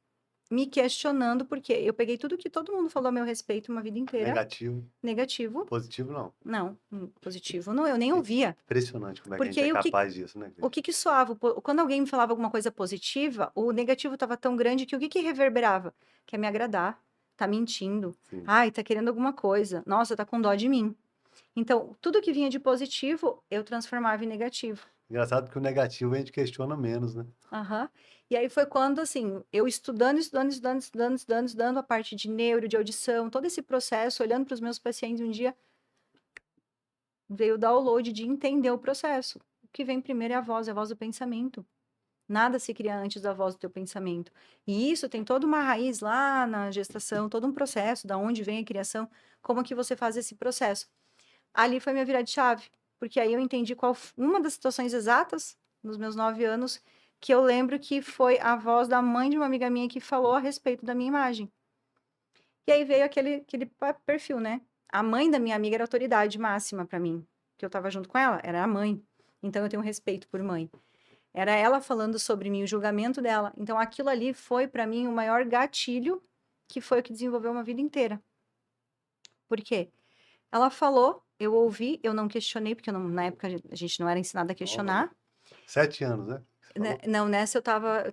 me questionando, porque eu peguei tudo que todo mundo falou a meu respeito uma vida inteira, Negativo. negativo. Positivo, não. Não, positivo não, eu nem ouvia. Impressionante como é que a Porque gente é aí capaz disso, né, o Cris? que que soava? Quando alguém me falava alguma coisa positiva, o negativo estava tão grande que o que que reverberava? Quer me agradar, tá mentindo, Sim. ai, tá querendo alguma coisa, nossa, tá com dó de mim. Então, tudo que vinha de positivo, eu transformava em negativo. Engraçado que o negativo a gente questiona menos, né? Aham. E aí foi quando, assim, eu estudando a parte de neuro, de audição, todo esse processo, olhando para os meus pacientes, um dia veio o download de entender o processo. O que vem primeiro é a voz do pensamento. Nada se cria antes da voz do teu pensamento. E isso tem toda uma raiz lá na gestação, todo um processo, da onde vem a criação, como que você faz esse processo. Ali foi minha virada de chave, porque aí eu entendi uma das situações exatas, nos meus 9 anos, que eu lembro que foi a voz da mãe de uma amiga minha que falou a respeito da minha imagem. E aí veio aquele perfil, né? A mãe da minha amiga era a autoridade máxima para mim, que eu estava junto com ela, era a mãe. Então eu tenho respeito por mãe. Era ela falando sobre mim, o julgamento dela. Então aquilo ali foi para mim o maior gatilho, que foi o que desenvolveu uma vida inteira. Por quê? Ela falou, eu ouvi, eu não questionei, porque na época a gente não era ensinada a Nova, né? questionar. 7 anos, né? Você falou? Não, nessa eu tava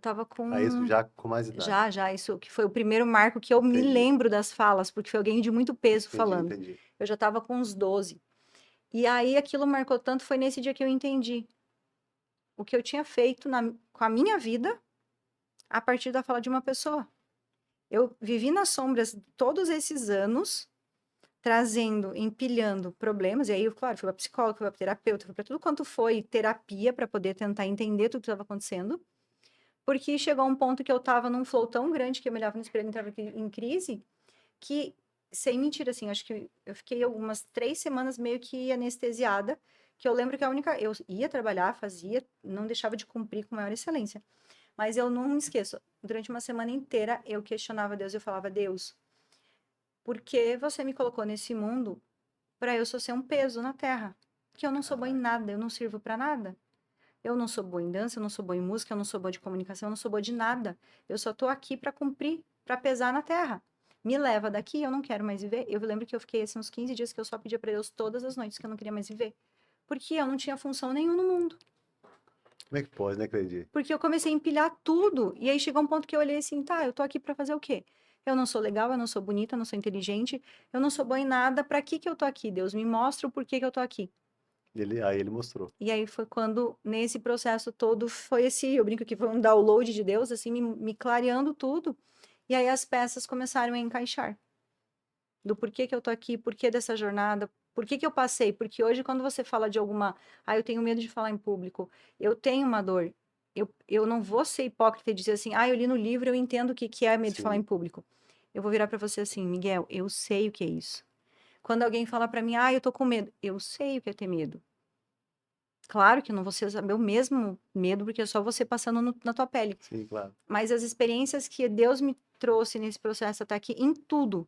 Aí isso com. já com mais idade. Já, isso que foi o primeiro marco que eu me Entendi, lembro das falas, porque foi alguém de muito peso entendi, falando. entendi. Eu já tava com uns 12. E aí aquilo marcou tanto, foi nesse dia que eu entendi o que eu tinha feito com a minha vida a partir da fala de uma pessoa. Eu vivi nas sombras todos esses anos, trazendo, empilhando problemas, e aí, eu, claro, fui para psicóloga, fui para terapeuta, fui para tudo quanto foi terapia para poder tentar entender tudo que estava acontecendo, porque chegou um ponto que eu estava num flow tão grande que eu me olhava no espelho e entrava em crise, que, sem mentira, assim, acho que eu fiquei algumas 3 semanas meio que anestesiada, que eu lembro que eu ia trabalhar, fazia, não deixava de cumprir com maior excelência, mas eu não me esqueço, durante uma semana inteira eu questionava Deus, eu falava, Deus, por que você me colocou nesse mundo para eu só ser um peso na terra? Que eu não sou boa em Caraca. nada, eu não sirvo para nada. Eu não sou boa em dança, eu não sou boa em música, eu não sou boa de comunicação, eu não sou boa de nada. Eu só tô aqui para cumprir, para pesar na terra. Me leva daqui, eu não quero mais viver. Eu lembro que eu fiquei assim, uns 15 dias que eu só pedia para Deus todas as noites que eu não queria mais viver. Porque eu não tinha função nenhuma no mundo. Como é que pode, né, Cleide? Porque eu comecei a empilhar tudo. E aí chegou um ponto que eu olhei assim, tá, eu tô aqui para fazer o quê? Eu não sou legal, eu não sou bonita, eu não sou inteligente, eu não sou boa em nada. Para que eu tô aqui? Deus me mostra o porquê que eu tô aqui. Aí ele mostrou. E aí foi quando, nesse processo todo, foi eu brinco que foi um download de Deus, assim, me clareando tudo. E aí as peças começaram a encaixar. Do porquê que eu tô aqui, porquê dessa jornada, por que eu passei. Porque hoje, quando você fala de eu tenho medo de falar em público, eu tenho uma dor. Eu não vou ser hipócrita e dizer assim, eu li no livro, eu entendo o que, que é medo de falar em Sim. público. Eu vou virar para você assim, Miguel, eu sei o que é isso. Quando alguém fala para mim, eu tô com medo, eu sei o que é ter medo. Claro que não vou saber o mesmo medo, porque é só você passando na tua pele. Sim, claro. Mas as experiências que Deus me trouxe nesse processo até aqui, em tudo,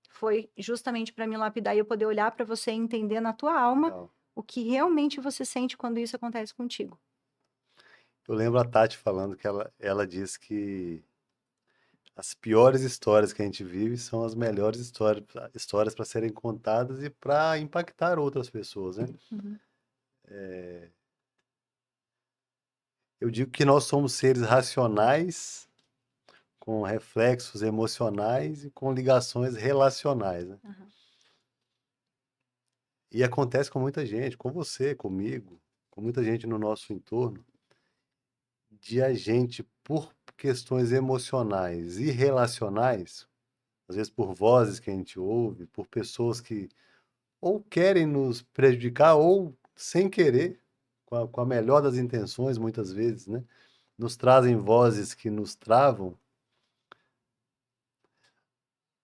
foi justamente para me lapidar e eu poder olhar para você e entender na tua alma Legal. o que realmente você sente quando isso acontece contigo. Eu lembro a Tati falando que ela diz que as piores histórias que a gente vive são as melhores histórias para serem contadas e para impactar outras pessoas, né? Uhum. Eu digo que nós somos seres racionais com reflexos emocionais e com ligações relacionais, né? Aham. E acontece com muita gente, com você, comigo, com muita gente no nosso entorno, de a gente, por questões emocionais e relacionais, às vezes por vozes que a gente ouve, por pessoas que ou querem nos prejudicar ou sem querer, com a melhor das intenções, muitas vezes, né? Nos trazem vozes que nos travam,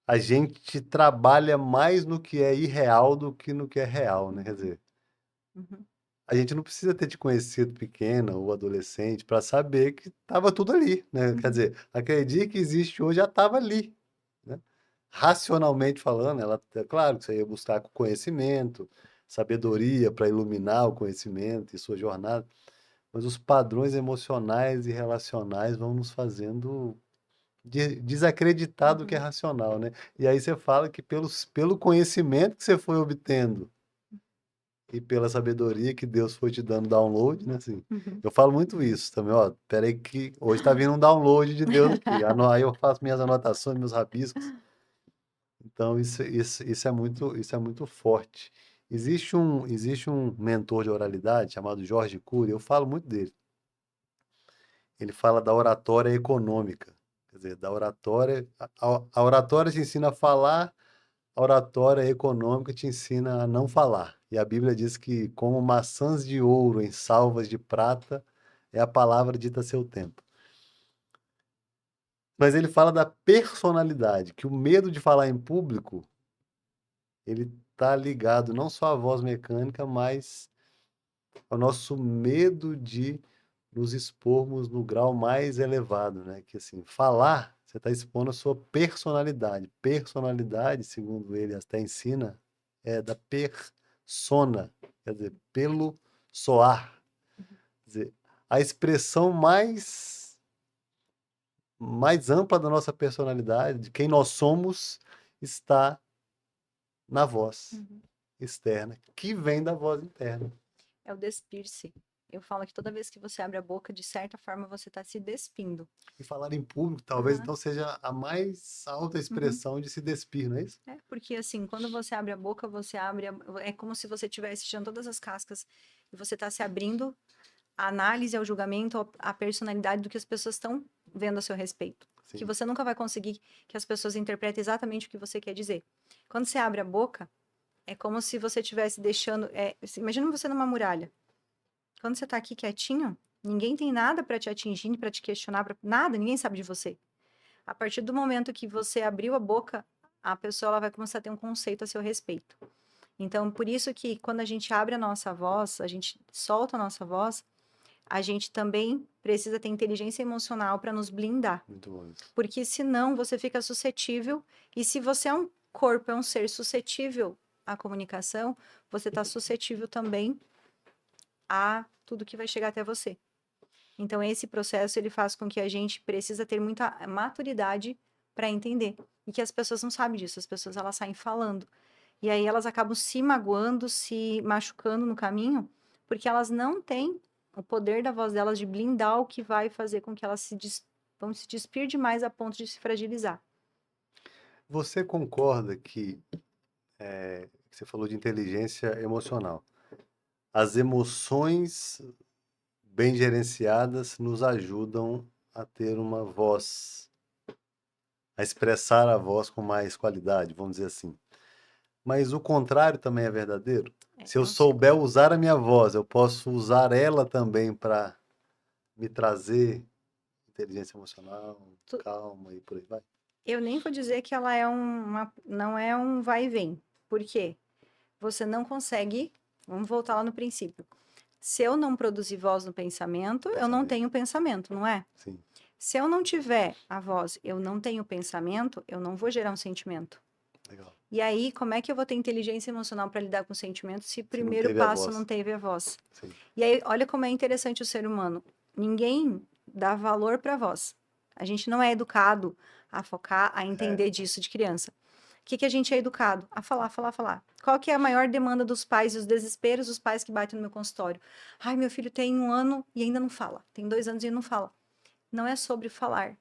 a gente trabalha mais no que é irreal do que no que é real, né? Quer dizer, Uhum. a gente não precisa ter te conhecido pequena ou adolescente para saber que estava tudo ali, né? Quer Uhum. dizer, aquele dia que existe hoje já estava ali, né? Racionalmente falando, ela, é claro que você ia buscar conhecimento, sabedoria para iluminar o conhecimento e sua jornada, mas os padrões emocionais e relacionais vão nos fazendo desacreditar do que é Uhum. racional, né? E aí você fala que pelo conhecimento que você foi obtendo e pela sabedoria que Deus foi te dando download, né? Assim, Uhum. eu falo muito isso também, ó. Peraí que hoje tá vindo um download de Deus aqui. Aí eu faço minhas anotações, meus rabiscos. Então isso é muito forte. Existe um mentor de oralidade chamado Jorge Cury, eu falo muito dele. Ele fala da oratória econômica. Quer dizer, da oratória. A oratória te ensina a falar, a oratória econômica te ensina a não falar. E a Bíblia diz que, como maçãs de ouro em salvas de prata, é a palavra dita a seu tempo. Mas ele fala da personalidade, que o medo de falar em público, ele está ligado não só à voz mecânica, mas ao nosso medo de nos expormos no grau mais elevado, né? Que assim, falar, você está expondo a sua personalidade. Personalidade, segundo ele até ensina, é da persona, quer dizer, pelo soar. Quer dizer, a expressão mais ampla da nossa personalidade, de quem nós somos, está na voz Uhum. externa, que vem da voz interna. É o despir-se. Eu falo que toda vez que você abre a boca, de certa forma, você está se despindo. E falar em público talvez Aham. então seja a mais alta Uhum. expressão de se despir, não é isso? É, porque assim, quando você abre a boca, é como se você estivesse tirando todas as cascas e você está se abrindo à análise, ao julgamento, à personalidade do que as pessoas estão vendo a seu respeito. Que Sim. você nunca vai conseguir que as pessoas interpretem exatamente o que você quer dizer. Quando você abre a boca, é como se você estivesse deixando. Imagina você numa muralha. Quando você está aqui quietinho, ninguém tem nada para te atingir, para te questionar, nada, ninguém sabe de você. A partir do momento que você abriu a boca, a pessoa ela vai começar a ter um conceito a seu respeito. Então, por isso que quando a gente abre a nossa voz, a gente solta a nossa voz, a gente também precisa ter inteligência emocional para nos blindar. Muito bom isso. Porque senão você fica suscetível, e se você é um corpo, é um ser suscetível à comunicação, você está suscetível também a tudo que vai chegar até você. Então, esse processo ele faz com que a gente precisa ter muita maturidade para entender. E que as pessoas não sabem disso, as pessoas elas saem falando. E aí elas acabam se magoando, se machucando no caminho, porque elas não têm o poder da voz delas de blindar o que vai fazer com que elas vão se despir demais a ponto de se fragilizar. Você concorda que você falou de inteligência emocional? As emoções bem gerenciadas nos ajudam a ter uma voz, a expressar a voz com mais qualidade, vamos dizer assim. Mas o contrário também é verdadeiro? Se eu É um ciclo. souber usar a minha voz, eu posso usar ela também para me trazer inteligência emocional, calma e por aí vai. Eu nem vou dizer que ela é não é um vai e vem. Por quê? Você não consegue. Vamos voltar lá no princípio. Se eu não produzir voz no pensamento, eu não Pensamento. tenho pensamento, não é? Sim, Se eu não tiver a voz, eu não tenho pensamento, eu não vou gerar um sentimento. legal. E aí, como é que eu vou ter inteligência emocional para lidar com o sentimento se o Se não primeiro teve a passo não voz. teve a voz? Sim, E aí, olha como é interessante o ser humano. Ninguém dá valor para a voz. A gente não é educado a focar, a entender disso de criança. O que a gente é educado? A falar, falar, falar. Qual que é a maior demanda dos pais e os desesperos dos pais que batem no meu consultório? Ai, meu filho tem 1 ano e ainda não fala. Tem 2 anos e ainda não fala. Não é sobre falar.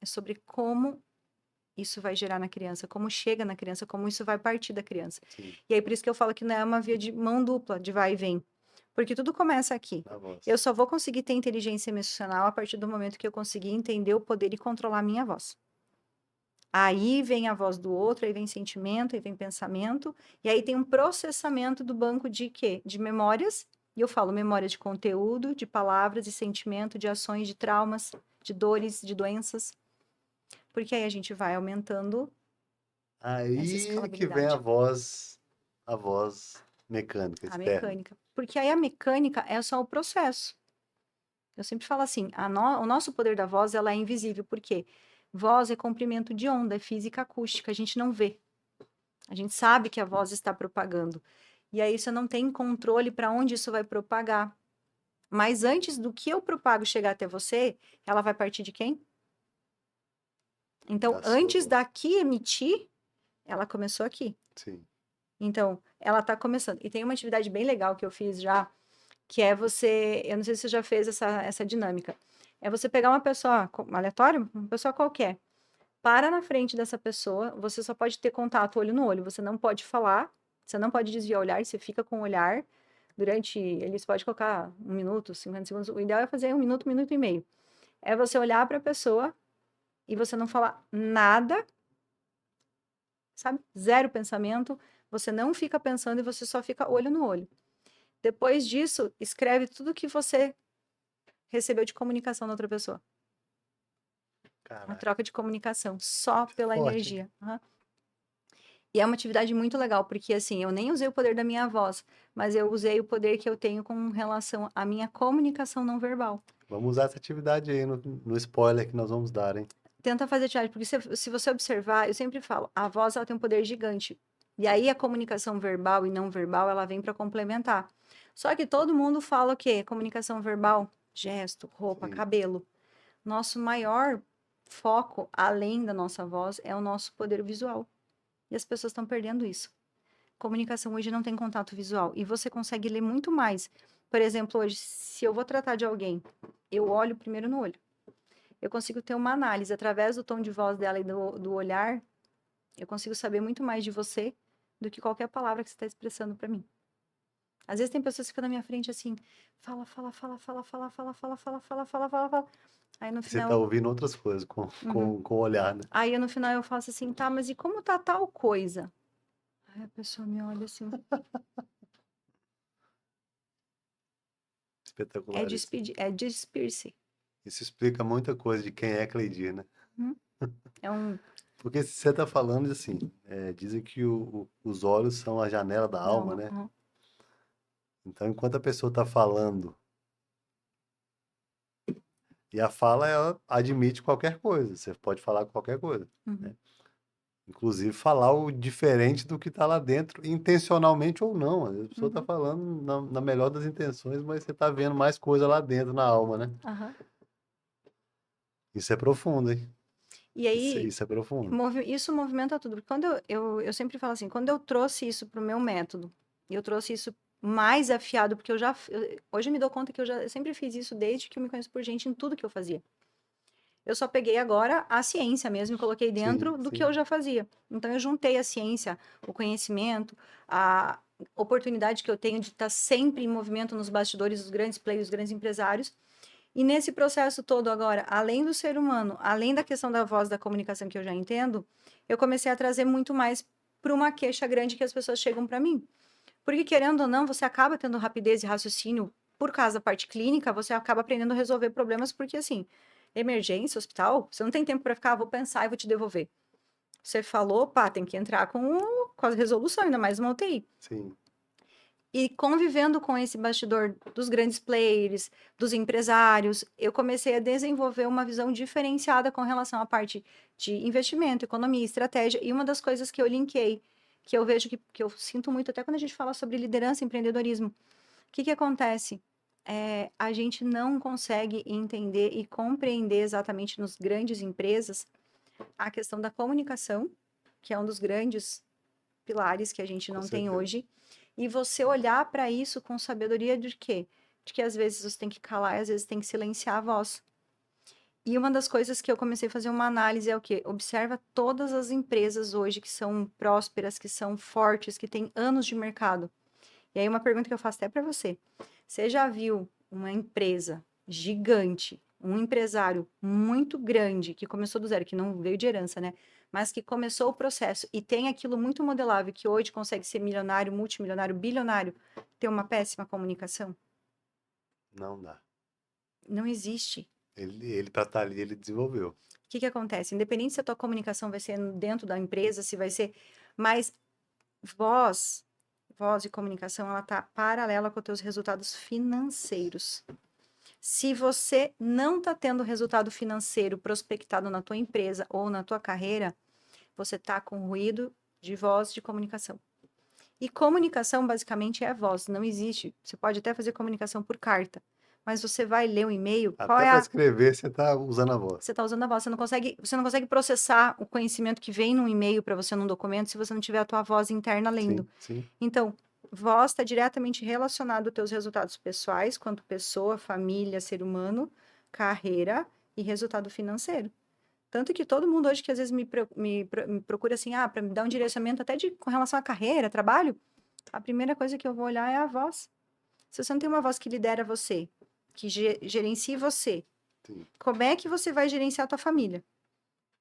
é sobre como isso vai gerar na criança, como chega na criança, como isso vai partir da criança. Sim, E aí, por isso que eu falo que não é uma via de mão dupla, de vai e vem. Porque tudo começa aqui. na voz. Eu só vou conseguir ter inteligência emocional a partir do momento que eu conseguir entender o poder e controlar a minha voz. Aí vem a voz do outro, aí vem sentimento, aí vem pensamento, e aí tem um processamento do banco de quê? De memórias, e eu falo memória de conteúdo, de palavras e sentimento, de ações, de traumas, de dores, de doenças, porque aí a gente vai aumentando essa Aí que vem escalabilidade, a voz mecânica, a externa. mecânica. Porque aí a mecânica é só o processo. Eu sempre falo assim, o nosso poder da voz, ela é invisível, porque voz é comprimento de onda, é física acústica, a gente não vê. A gente sabe que a voz está propagando. E aí você não tem controle para onde isso vai propagar. Mas antes do que eu propago chegar até você, ela vai partir de quem? Então, Da sua antes voz. daqui emitir, ela começou aqui. Sim. Então, ela está começando. E tem uma atividade bem legal que eu fiz já, que é você, eu não sei se você já fez essa dinâmica. É você pegar uma pessoa aleatória, uma pessoa qualquer, para na frente dessa pessoa, você só pode ter contato olho no olho, você não pode falar, você não pode desviar o olhar, você fica com o olhar durante, eles podem colocar 1 minuto, 50 segundos, o ideal é fazer 1 minuto, 1 minuto e meio. É você olhar para a pessoa e você não falar nada, sabe? Zero pensamento, você não fica pensando e você só fica olho no olho. Depois disso, escreve tudo que você recebeu de comunicação da outra pessoa. Uma Caraca, troca de comunicação, só isso é pela forte, hein? energia. Aham. E é uma atividade muito legal, porque assim, eu nem usei o poder da minha voz, mas eu usei o poder que eu tenho com relação à minha comunicação não verbal. Vamos usar essa atividade aí no spoiler que nós vamos dar, hein? Tenta fazer atividade, porque se você observar, eu sempre falo, a voz ela tem um poder gigante. E aí a comunicação verbal e não verbal, ela vem para complementar. Só que todo mundo fala o quê? Comunicação verbal, gesto, roupa, Sim. cabelo. Nosso maior foco, além da nossa voz, é o nosso poder visual. E as pessoas estão perdendo isso. Comunicação hoje não tem contato visual e você consegue ler muito mais. Por exemplo, hoje, se eu vou tratar de alguém, eu olho primeiro no olho. Eu consigo ter uma análise através do tom de voz dela e do olhar. Eu consigo saber muito mais de você do que qualquer palavra que você está expressando para mim. Às vezes tem pessoas que ficam na minha frente assim, fala, fala, fala, fala, fala, fala, fala, fala, fala, fala, fala, fala. Aí no E você tá final, ouvindo outras coisas uhum. com o olhar, né? Aí no final eu faço assim, tá, mas e como tá tal coisa? Aí a pessoa me olha assim, Espetacular isso. é despir-se. Isso explica muita coisa de quem é Cleidir, né? Uhum. É um Porque se você tá falando assim, dizem que os olhos são a janela da da alma, alma. né? Uhum. Então, enquanto a pessoa tá falando, e a fala, ela admite qualquer coisa, você pode falar qualquer coisa, Uhum. né? Inclusive falar o diferente do que tá lá dentro, intencionalmente ou não. Às vezes a pessoa tá Uhum. falando na melhor das intenções, mas você tá vendo mais coisa lá dentro na alma, né? Aham. Isso é profundo, hein? E aí, Isso é profundo. isso movimenta tudo. Porque quando eu sempre falo assim, quando eu trouxe isso para o meu método, e eu trouxe isso mais afiado, porque hoje eu me dou conta que eu sempre fiz isso desde que eu me conheço por gente em tudo que eu fazia. Eu só peguei agora a ciência mesmo e coloquei Sim, dentro do que sim. eu já fazia. Então, eu juntei a ciência, o conhecimento, a oportunidade que eu tenho de estar sempre em movimento nos bastidores dos grandes players, dos grandes empresários. E nesse processo todo agora, além do ser humano, além da questão da voz, da comunicação que eu já entendo, eu comecei a trazer muito mais para uma queixa grande que as pessoas chegam para mim. Porque, querendo ou não, você acaba tendo rapidez e raciocínio por causa da parte clínica, você acaba aprendendo a resolver problemas, porque, assim, emergência, hospital, você não tem tempo para ficar, vou pensar e vou te devolver. Você falou, pá, tem que entrar com a resolução, ainda mais uma UTI. Sim. E convivendo com esse bastidor dos grandes players, dos empresários, eu comecei a desenvolver uma visão diferenciada com relação à parte de investimento, economia, estratégia. E uma das coisas que eu linkei, que eu vejo que eu sinto muito, até quando a gente fala sobre liderança e empreendedorismo, o que acontece? A gente não consegue entender e compreender exatamente nos grandes empresas a questão da comunicação, que é um dos grandes pilares que a gente Com não tem certeza. hoje, e você olhar para isso com sabedoria de quê? De que às vezes você tem que calar e às vezes tem que silenciar a voz. E uma das coisas que eu comecei a fazer uma análise é o quê? Observa todas as empresas hoje que são prósperas, que são fortes, que têm anos de mercado. E aí uma pergunta que eu faço até para você. Você já viu uma empresa gigante, um empresário muito grande, que começou do zero, que não veio de herança, né? Mas que começou o processo e tem aquilo muito modelável, que hoje consegue ser milionário, multimilionário, bilionário, ter uma péssima comunicação? Não dá. Não existe. Ele para estar ali, ele desenvolveu. O que que acontece? Independente se a tua comunicação vai ser dentro da empresa, se vai ser, mas voz, voz e comunicação, ela tá paralela com os teus resultados financeiros. Se você não está tendo resultado financeiro prospectado na tua empresa ou na tua carreira, você está com ruído de voz de comunicação. E comunicação basicamente é a voz, não existe. Você pode até fazer comunicação por carta, mas você vai ler um e-mail, qual Até é para a escrever, você está usando a voz. você está usando a voz, você não consegue processar o conhecimento que vem num e-mail para você num documento se você não tiver a tua voz interna lendo. Sim, sim. Então, voz está diretamente relacionado aos teus resultados pessoais, quanto pessoa, família, ser humano, carreira e resultado financeiro. Tanto que todo mundo hoje que às vezes me procura assim, para me dar um direcionamento até com relação à carreira, trabalho, a primeira coisa que eu vou olhar é a voz. Se você não tem uma voz que lidera você, que gerencie você, Sim. como é que você vai gerenciar a tua família?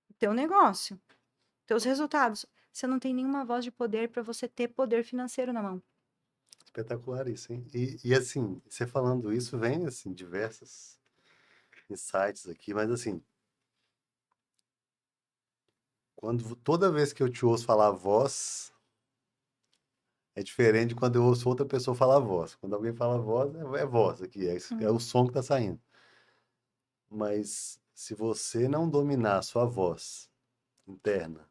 O teu negócio, teus resultados. Você não tem nenhuma voz de poder para você ter poder financeiro na mão. Espetacular isso, hein? E assim, você falando isso, vem assim, diversos insights aqui, mas assim, toda vez que eu te ouço falar voz, é diferente de quando eu ouço outra pessoa falar voz. Quando alguém fala voz, é voz aqui, é o som que está saindo. Mas se você não dominar a sua voz interna,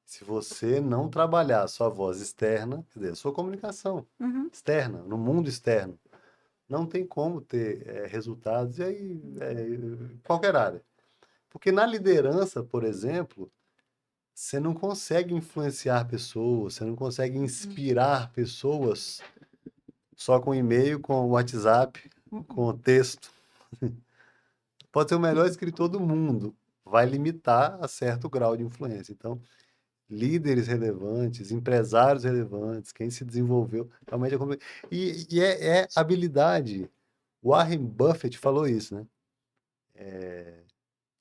se você não trabalhar a sua voz externa, quer dizer, a sua comunicação Uhum. externa, no mundo externo, não tem como ter resultados e aí, em qualquer área. Porque na liderança, por exemplo, você não consegue influenciar pessoas, você não consegue inspirar pessoas só com e-mail, com WhatsApp, com texto. Pode ser o melhor escritor do mundo, vai limitar a certo grau de influência. Então, líderes relevantes, empresários relevantes, quem se desenvolveu, realmente é complicado. E é habilidade. Warren Buffett falou isso, né?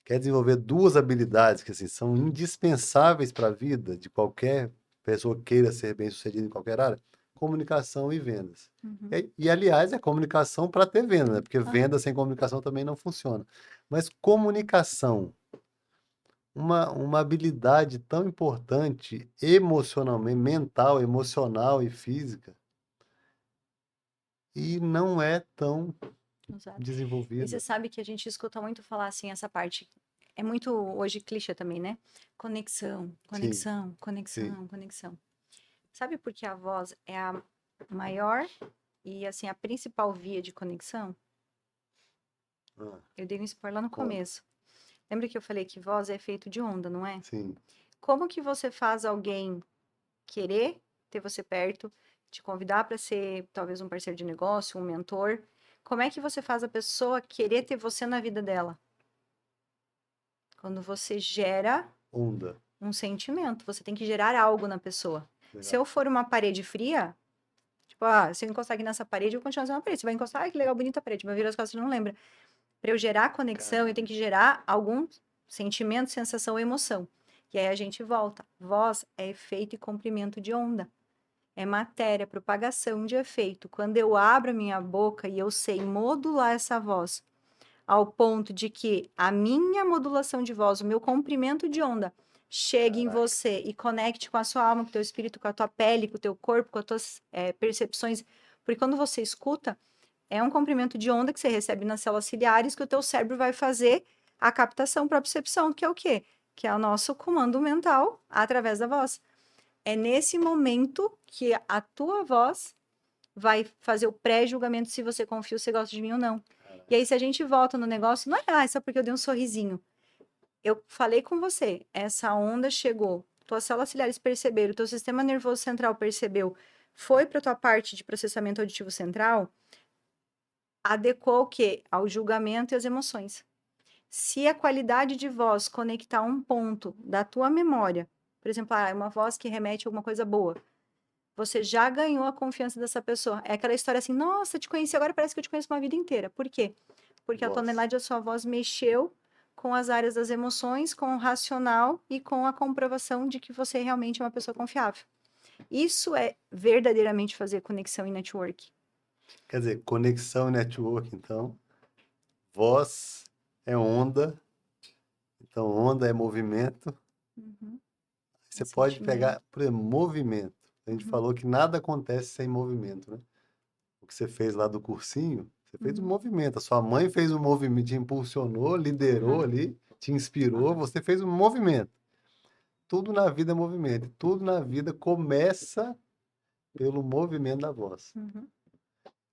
Quer desenvolver duas habilidades que assim, são indispensáveis para a vida de qualquer pessoa que queira ser bem-sucedida em qualquer área: comunicação e vendas. Uhum. Aliás, é comunicação para ter venda, né? Porque Ah, venda sem comunicação também não funciona. Mas comunicação, uma habilidade tão importante emocionalmente, mental, emocional e física, e não é tão exato. E você desenvolvida. sabe que a gente escuta muito falar assim, essa parte. É muito hoje clichê também, né? Conexão, Sim, conexão, sim. conexão, conexão. Sabe por que a voz é a maior e assim a principal via de conexão? Ah, Eu dei um spoiler lá no conta. começo. Lembra que eu falei que voz é efeito de onda, não é? Sim. Como que você faz alguém querer ter você perto, te convidar para ser talvez um parceiro de negócio, um mentor? Como é que você faz a pessoa querer ter você na vida dela? Quando você gera Onda. um sentimento, você tem que gerar algo na pessoa. Se Legal. eu for uma parede fria, tipo, se eu encostar aqui nessa parede, eu vou continuar sendo uma parede. Você vai encostar, que legal, bonita a parede, vai virar as costas e não lembra. Para eu gerar conexão, eu Caramba. tenho que gerar algum sentimento, sensação ou emoção. E aí a gente volta. Voz é efeito e comprimento de onda. É matéria, propagação de efeito. Quando eu abro a minha boca e eu sei modular essa voz ao ponto de que a minha modulação de voz, o meu comprimento de onda, chegue em Caraca. você e conecte com a sua alma, com o teu espírito, com a tua pele, com o teu corpo, com as tuas percepções. Porque quando você escuta, é um comprimento de onda que você recebe nas células ciliares que o teu cérebro vai fazer a captação para percepção, que é o quê? Que é o nosso comando mental através da voz. É nesse momento que a tua voz vai fazer o pré-julgamento se você confia ou se gosta de mim ou não. E aí, se a gente volta no negócio, não é só porque eu dei um sorrisinho. Eu falei com você, essa onda chegou, tuas células ciliares perceberam, teu sistema nervoso central percebeu, foi para tua parte de processamento auditivo central, adequou o quê? Ao julgamento e às emoções. Se a qualidade de voz conectar um ponto da tua memória, por exemplo, uma voz que remete a alguma coisa boa, você já ganhou a confiança dessa pessoa. É aquela história assim, nossa, te conheci agora, parece que eu te conheço uma vida inteira. Por quê? Porque a Voz. tonalidade da sua voz mexeu com as áreas das emoções, com o racional e com a comprovação de que você realmente é uma pessoa confiável. Isso é verdadeiramente fazer conexão em network. Quer dizer, conexão e network, então. Voz é onda, então onda é movimento. Uhum. É Você pode pegar, sentimento. por exemplo, movimento. A gente Uhum. falou que nada acontece sem movimento, né? O que você fez lá do cursinho, você fez um Uhum. movimento. A sua mãe fez um movimento, te impulsionou, liderou Uhum. ali, te inspirou, você fez um movimento. Tudo na vida é movimento. Tudo na vida começa pelo movimento da voz. Uhum.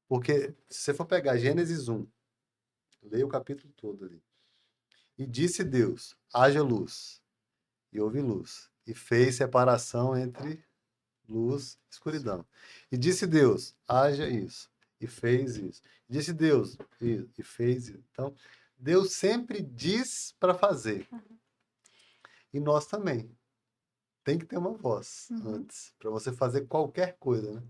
Porque se você for pegar Gênesis 1, leia o capítulo todo ali. E disse Deus: haja luz. E houve luz. E fez separação entre luz e escuridão. E disse Deus: haja isso. E fez isso. Disse Deus: e fez isso. Então, Deus sempre diz para fazer. E nós também. Tem que ter uma voz Uhum. antes, para você fazer qualquer coisa, né?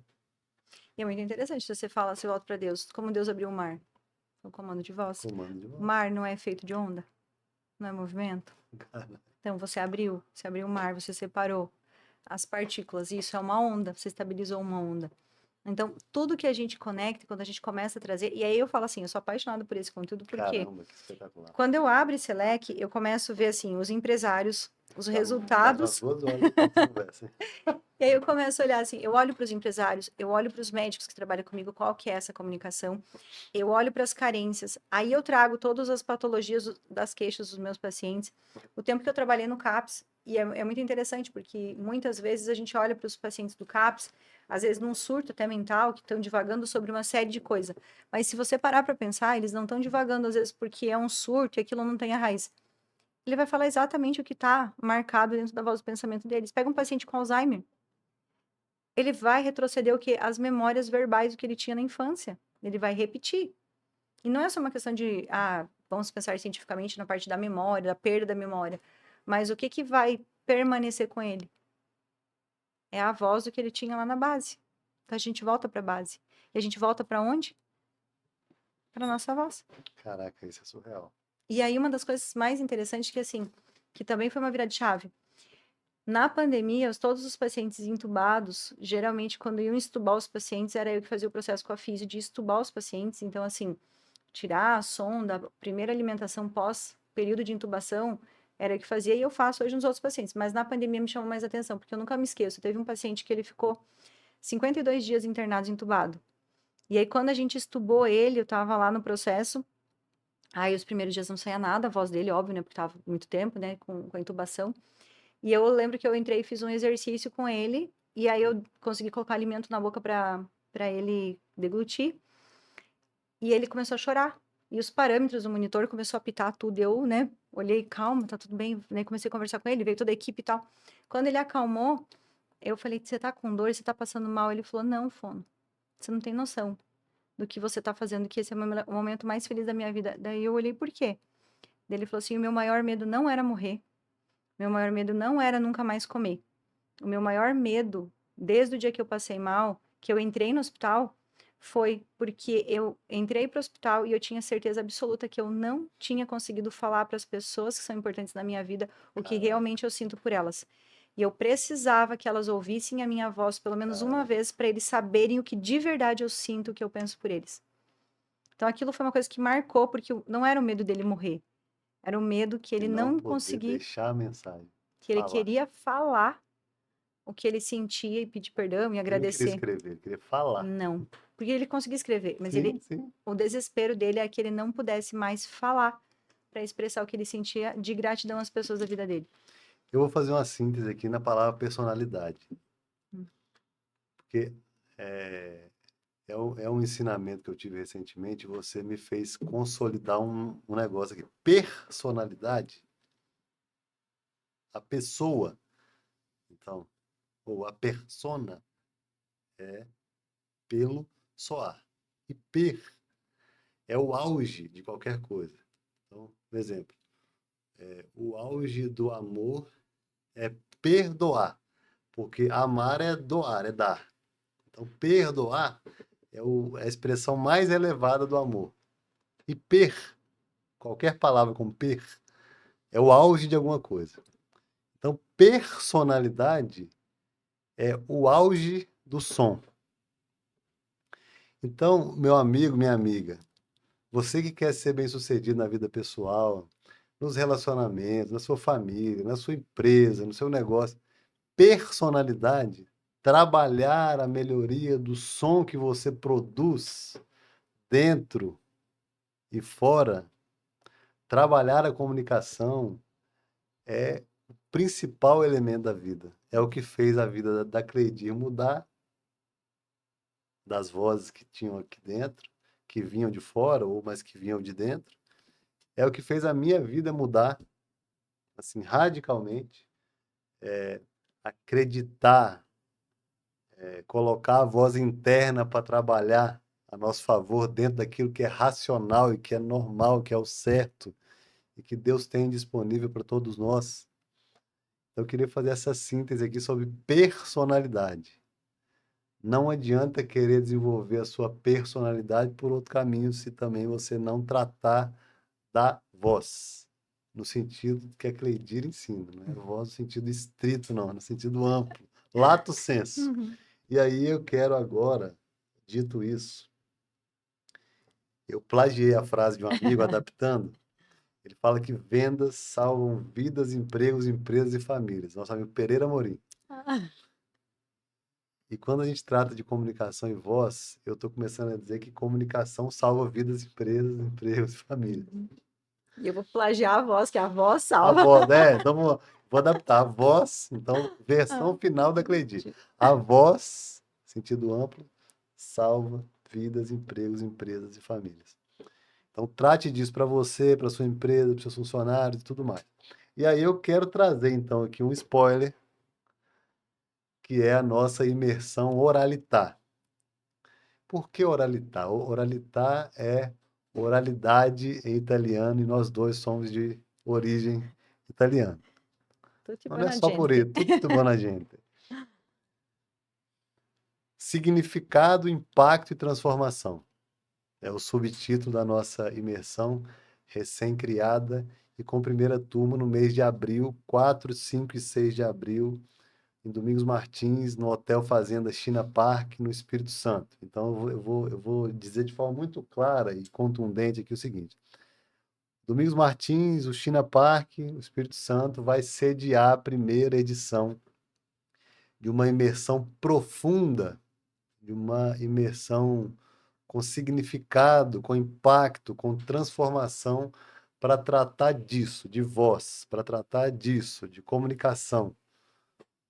E é muito interessante, você fala, você volta para Deus, como Deus abriu o mar, o comando de voz. Comando de O voz. mar não é feito de onda, não é movimento. Então você abriu o mar, você separou as partículas, isso é uma onda, você estabilizou uma onda. Então, tudo que a gente conecta, quando a gente começa a trazer, e aí eu falo assim, eu sou apaixonada por esse conteúdo, porque Caramba, que espetacular. quando eu abro esse leque, eu começo a ver assim, os empresários, os Dá para resultados. 2 horas de conversa, hein? E aí eu começo a olhar assim, eu olho para os empresários, eu olho para os médicos que trabalham comigo, qual que é essa comunicação, eu olho para as carências, aí eu trago todas as patologias das queixas dos meus pacientes. O tempo que eu trabalhei no CAPS, e é muito interessante, porque muitas vezes a gente olha para os pacientes do CAPS, às vezes num surto até mental, que estão divagando sobre uma série de coisas. Mas se você parar para pensar, eles não estão divagando às vezes porque é um surto e aquilo não tem a raiz. Ele vai falar exatamente o que está marcado dentro da voz do pensamento deles. Pega um paciente com Alzheimer, ele vai retroceder o quê? As memórias verbais do que ele tinha na infância. Ele vai repetir. E não é só uma questão de, vamos pensar cientificamente na parte da memória, da perda da memória, mas o que que vai permanecer com ele? É a voz do que ele tinha lá na base. Então a gente volta para a base. E a gente volta para onde? Para nossa voz. Caraca, isso é surreal. E aí uma das coisas mais interessantes que assim, que também foi uma virada de chave. Na pandemia, todos os pacientes entubados, geralmente quando iam estubar os pacientes, era eu que fazia o processo com a físio de estubar os pacientes. Então, assim, tirar a sonda, primeira alimentação pós período de intubação, era eu que fazia e eu faço hoje nos outros pacientes. Mas na pandemia me chamou mais atenção, porque eu nunca me esqueço. Teve um paciente que ele ficou 52 dias internado entubado. E aí, quando a gente estubou ele, eu tava lá no processo. Aí, os primeiros dias não saía nada, a voz dele, óbvio, né? Porque tava muito tempo, né? Com a intubação. E eu lembro que eu entrei e fiz um exercício com ele, e aí eu consegui colocar alimento na boca para ele deglutir, e ele começou a chorar. E os parâmetros do monitor começou a apitar tudo. Eu, né, olhei, calma, tá tudo bem. Né, comecei a conversar com ele, veio toda a equipe e tal. Quando ele acalmou, eu falei, você tá com dor, você tá passando mal? Ele falou, não, Fono, você não tem noção do que você tá fazendo, que esse é o momento mais feliz da minha vida. Daí eu olhei, por quê? Daí ele falou assim, o meu maior medo não era morrer, meu maior medo não era nunca mais comer. O meu maior medo, desde o dia que eu passei mal, que eu entrei no hospital, foi porque eu entrei para o hospital e eu tinha certeza absoluta que eu não tinha conseguido falar para as pessoas que são importantes na minha vida o que Caraca, realmente eu sinto por elas. E eu precisava que elas ouvissem a minha voz pelo menos uma cara. vez para eles saberem o que de verdade eu sinto, o que eu penso por eles. Então aquilo foi uma coisa que marcou, porque não era o medo dele morrer, era o medo que E ele não não poder conseguir, deixar a mensagem. que ele Falar. queria falar o que ele sentia e pedir perdão e Ele não queria agradecer. escrever, ele queria falar. Não, porque ele conseguia escrever, mas Sim, sim. o desespero dele é que ele não pudesse mais falar para expressar o que ele sentia de gratidão às pessoas da vida dele. Eu vou fazer uma síntese aqui na palavra personalidade. Hum. Porque é um ensinamento que eu tive recentemente. Você me fez consolidar um negócio aqui. Personalidade, a pessoa, então, ou a persona, pelo soar. E per é o auge de qualquer coisa. Então, por exemplo, O auge do amor é perdoar, porque amar é doar, é dar. Então, perdoar é a expressão mais elevada do amor. E qualquer palavra com é o auge de alguma coisa. Então, personalidade é o auge do som. Então, meu amigo, minha amiga, você que quer ser bem-sucedido na vida pessoal, nos relacionamentos, na sua família, na sua empresa, no seu negócio, personalidade, trabalhar a melhoria do som que você produz dentro e fora, trabalhar a comunicação é o principal elemento da vida. É o que fez a vida da Cleidir mudar, das vozes que tinham aqui dentro, que vinham de fora, ou mais que vinham de dentro. É o que fez a minha vida mudar, assim, radicalmente. Acreditar, colocar a voz interna para trabalhar a nosso favor dentro daquilo que é racional e que é normal, que é o certo e que Deus tem disponível para todos nós. Então, eu queria fazer essa síntese aqui sobre personalidade. Não adianta querer desenvolver a sua personalidade por outro caminho se também você não tratar da voz, no sentido que a Cleidir ensina, não é voz no sentido estrito, não, no sentido amplo, lato sensu. Uhum. E aí eu quero agora, dito isso, eu plagiei a frase de um amigo adaptando. Ele fala que vendas salvam vidas, empregos, empresas e famílias. Nosso amigo Pereira Amorim. Ah, E quando a gente trata de comunicação e voz, eu estou começando a dizer que comunicação salva vidas, empresas, empregos e famílias. e eu vou plagiar a voz, que a voz A salva. voz, então vou adaptar a voz, então, versão Ah, final da Cleidi. A voz, sentido amplo, salva vidas, empregos, empresas e famílias. Então, trate disso para você, para sua empresa, para seus funcionários e tudo mais. E aí eu quero trazer, então, aqui um spoiler, que é a nossa imersão Oralità. Por que Oralità? Oralità é oralidade em italiano e nós dois somos de origem italiana. tutti Não é buona só por isso, gente. tudo bom na gente. Significado, impacto e transformação. É o subtítulo da nossa imersão recém-criada e com primeira turma no mês de abril, 4, 5 e 6 de abril, em Domingos Martins, no Hotel Fazenda China Park, no Espírito Santo. Então, eu vou dizer de forma muito clara e contundente aqui o seguinte. Domingos Martins, o China Park, o Espírito Santo, vai sediar a primeira edição de uma imersão profunda, de uma imersão com significado, com impacto, com transformação para tratar disso, de voz, para tratar disso, de comunicação,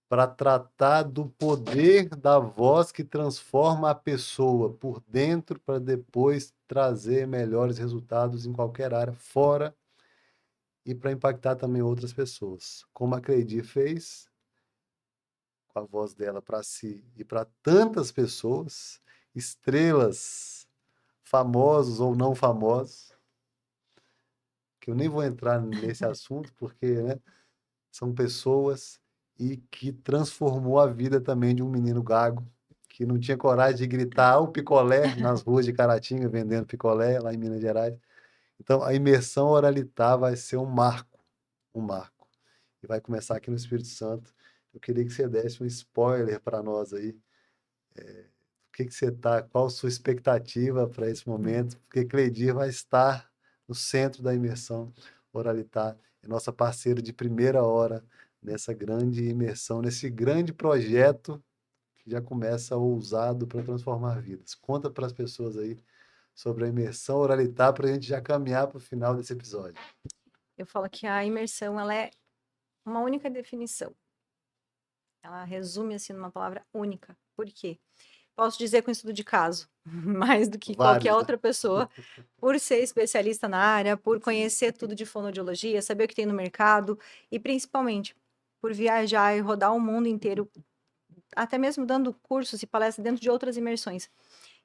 para tratar do poder da voz que transforma a pessoa por dentro para depois trazer melhores resultados em qualquer área, fora e para impactar também outras pessoas. Como a Cleidi fez, com a voz dela para si e para tantas pessoas, estrelas, famosos ou não famosos, que eu nem vou entrar nesse assunto, porque, né, são pessoas e que transformou a vida também de um menino gago, que não tinha coragem de gritar o picolé nas ruas de Caratinga, vendendo picolé lá em Minas Gerais. Então, a imersão Oralità vai ser um marco, um marco. E vai começar aqui no Espírito Santo. Eu queria que você desse um spoiler para nós aí. O que que você tá, qual a sua expectativa para esse momento? Porque Cleidir vai estar no centro da imersão Oralità, é nossa parceira de primeira hora nessa grande imersão, nesse grande projeto que já começa ousado para transformar vidas. Conta para as pessoas aí sobre a imersão Oralità para a gente já caminhar para o final desse episódio. Eu falo que a imersão, ela é uma única definição. Ela resume, assim, numa palavra única. Por quê? Posso dizer com estudo de caso, mais do que qualquer Vários, né? outra pessoa, por ser especialista na área, por conhecer tudo de fonoaudiologia, saber o que tem no mercado e principalmente por viajar e rodar o mundo inteiro, até mesmo dando cursos e palestras dentro de outras imersões.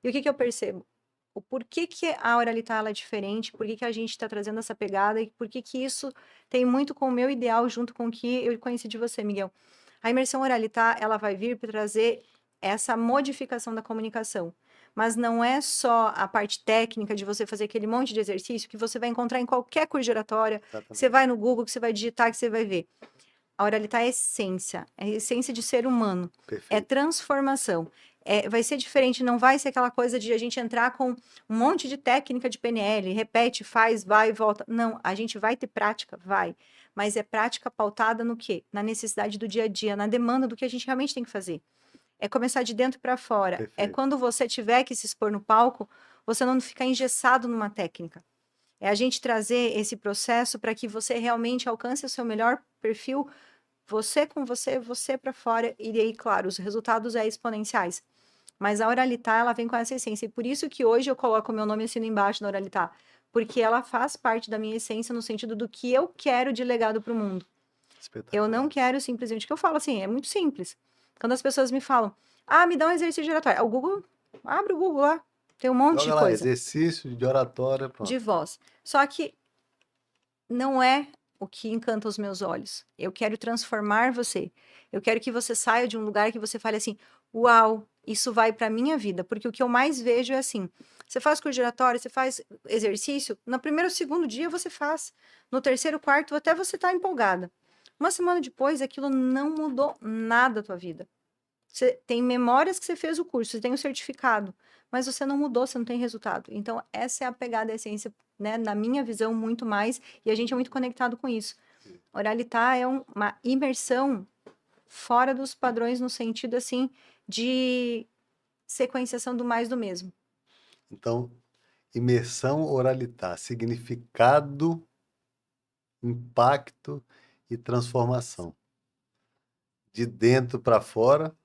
E o que que eu percebo? o porquê que a Oralitar ela é diferente, por que que a gente está trazendo essa pegada e por que que isso tem muito com o meu ideal junto com o que eu conheci de você, Miguel. A imersão Oralitar, ela vai vir para trazer essa modificação da comunicação. Mas não é só a parte técnica de você fazer aquele monte de exercício que você vai encontrar em qualquer curso de oratória, que você Exatamente. vai no Google, que você vai digitar, que você vai ver. A oralidade é a essência de ser humano, é Perfeito. transformação. Vai ser diferente, não vai ser aquela coisa de a gente entrar com um monte de técnica de PNL, repete, faz, vai e volta. Não, a gente vai ter prática, vai. Mas é prática pautada no quê? Na necessidade do dia a dia, na demanda do que a gente realmente tem que fazer. É começar de dentro para fora. É Perfeito. quando você tiver que se expor no palco, você não ficar engessado numa técnica. É a gente trazer esse processo para que você realmente alcance o seu melhor perfil, você com você, você para fora, e aí, claro, os resultados exponenciais. Mas a Oralitar, ela vem com essa essência, e por isso que hoje eu coloco o meu nome assim embaixo na Oralitar, porque ela faz parte da minha essência no sentido do que eu quero de legado para o mundo. Eu não Espetacular. quero simplesmente, que eu falo assim, é muito simples. Quando as pessoas me falam, me dá um exercício de oratória, o Google, abre o Google lá, tem um monte de Joga lá, coisa exercício de oratória, de pronto. voz. Só que não é o que encanta os meus olhos. Eu quero transformar você. Eu quero que você saia de um lugar que você fale assim: "Uau, isso vai para minha vida", porque o que eu mais vejo é assim: você faz curso de oratória, você faz exercício, no primeiro ou segundo dia você faz, no terceiro, quarto até você tá empolgada. Uma semana depois, aquilo não mudou nada a tua vida. Você tem memórias que você fez o curso, você tem o certificado, mas você não mudou, você não tem resultado. Então, essa é a pegada, a essência, né, na minha visão, muito mais, e a gente é muito conectado com isso. Oralitar é uma imersão fora dos padrões, no sentido, assim, de sequenciação do mais do mesmo. Então, imersão oralitar, significado, impacto e transformação. De dentro para fora.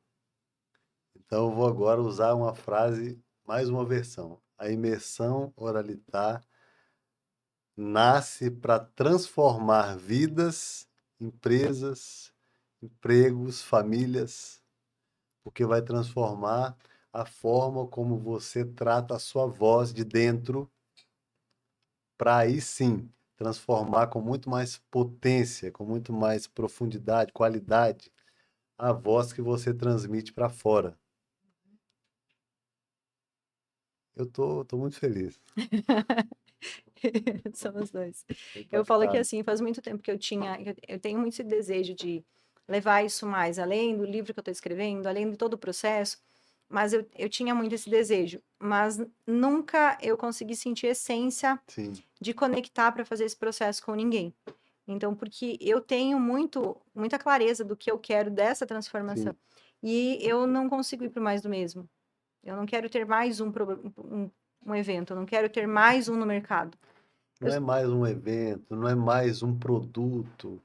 Então, eu vou agora usar uma frase, mais uma versão. A imersão oralitar nasce para transformar vidas, empresas, empregos, famílias, porque vai transformar a forma como você trata a sua voz de dentro, para aí sim transformar com muito mais potência, com muito mais profundidade, qualidade, a voz que você transmite para fora. Eu tô muito feliz. Somos dois. Tô Eu falo que impactado. assim, faz muito tempo que eu tenho muito esse desejo de levar isso mais além do livro que eu estou escrevendo, além de todo o processo, mas eu tinha muito esse desejo, mas nunca eu consegui sentir essência Sim, de conectar para fazer esse processo com ninguém. Então, porque eu tenho muita clareza do que eu quero dessa transformação, sim. e eu não consigo ir para mais do mesmo. Eu não quero ter mais um evento, eu não quero ter mais um no mercado. Não Eu é mais um evento, não é mais um produto,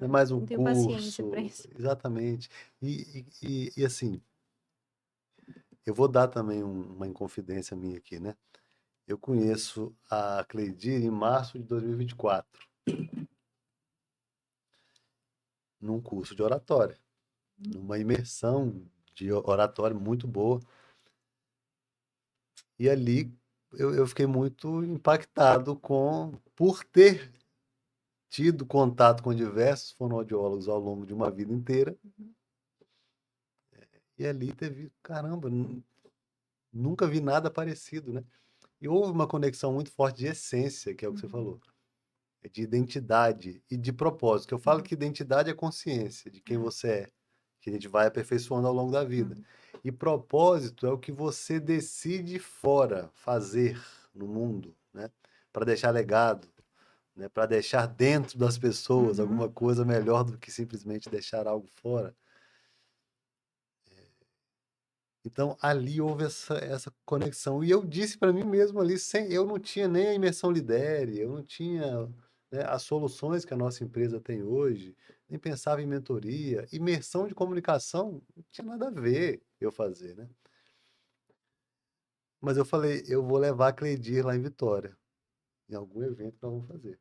não é não, mais um não tenho paciência para curso. isso. Exatamente. E assim, eu vou dar também uma inconfidência minha aqui, né? Eu conheço a Cleidir em março de 2024, num curso de oratória, numa imersão de oratória muito boa. E ali eu fiquei muito impactado por ter tido contato com diversos fonoaudiólogos ao longo de uma vida inteira. E ali teve, caramba, nunca vi nada parecido, né? E houve uma conexão muito forte de essência, que é o que você Uhum, falou, de identidade e de propósito. Que eu falo uhum, que identidade é consciência de quem é, você é, que a gente vai aperfeiçoando ao longo da vida. uhum, E propósito é o que você decide fora fazer no mundo, né? Para deixar legado, né? Para deixar dentro das pessoas alguma uhum, coisa melhor do que simplesmente deixar algo fora. Então ali houve essa conexão. E eu disse para mim mesmo ali, eu não tinha nem a imersão Lidere, eu não tinha, né, as soluções que a nossa empresa tem hoje, nem pensava em mentoria. Imersão de comunicação não tinha nada a ver eu fazer, né? Mas eu falei, eu vou levar a Cleidir lá em Vitória, em algum evento que nós vamos fazer.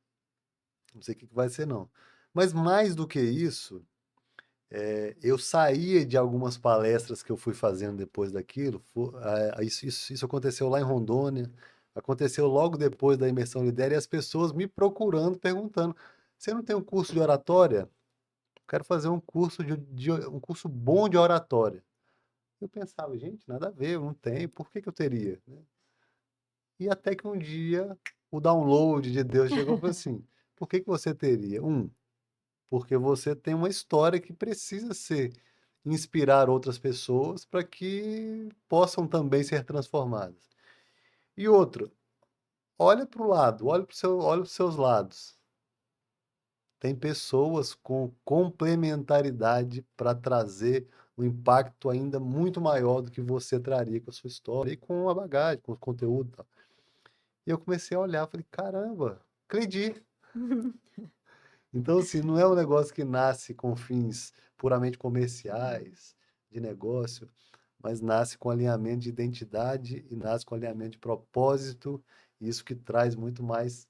Não sei o que vai ser, não. Mas mais do que isso, Eu saía de algumas palestras que eu fui fazendo depois daquilo. Isso aconteceu lá em Rondônia, aconteceu logo depois da imersão Lidera, e as pessoas me procurando, perguntando: você não tem um curso de oratória? Quero fazer um curso um curso bom de oratória. Eu pensava, gente, nada a ver, eu não tenho, por que que eu teria, né? E até que um dia o download de Deus chegou e falou assim: por que que você teria? Porque você tem uma história que precisa inspirar outras pessoas para que possam também ser transformadas. E outro, olha para o lado, olha para os seus lados. Tem pessoas com complementaridade para trazer um impacto ainda muito maior do que você traria com a sua história e com a bagagem, com o conteúdo e tal. E eu comecei a olhar, falei, caramba, Cledir. Então, assim, não é um negócio que nasce com fins puramente comerciais, de negócio, mas nasce com alinhamento de identidade e nasce com alinhamento de propósito, isso que traz muito mais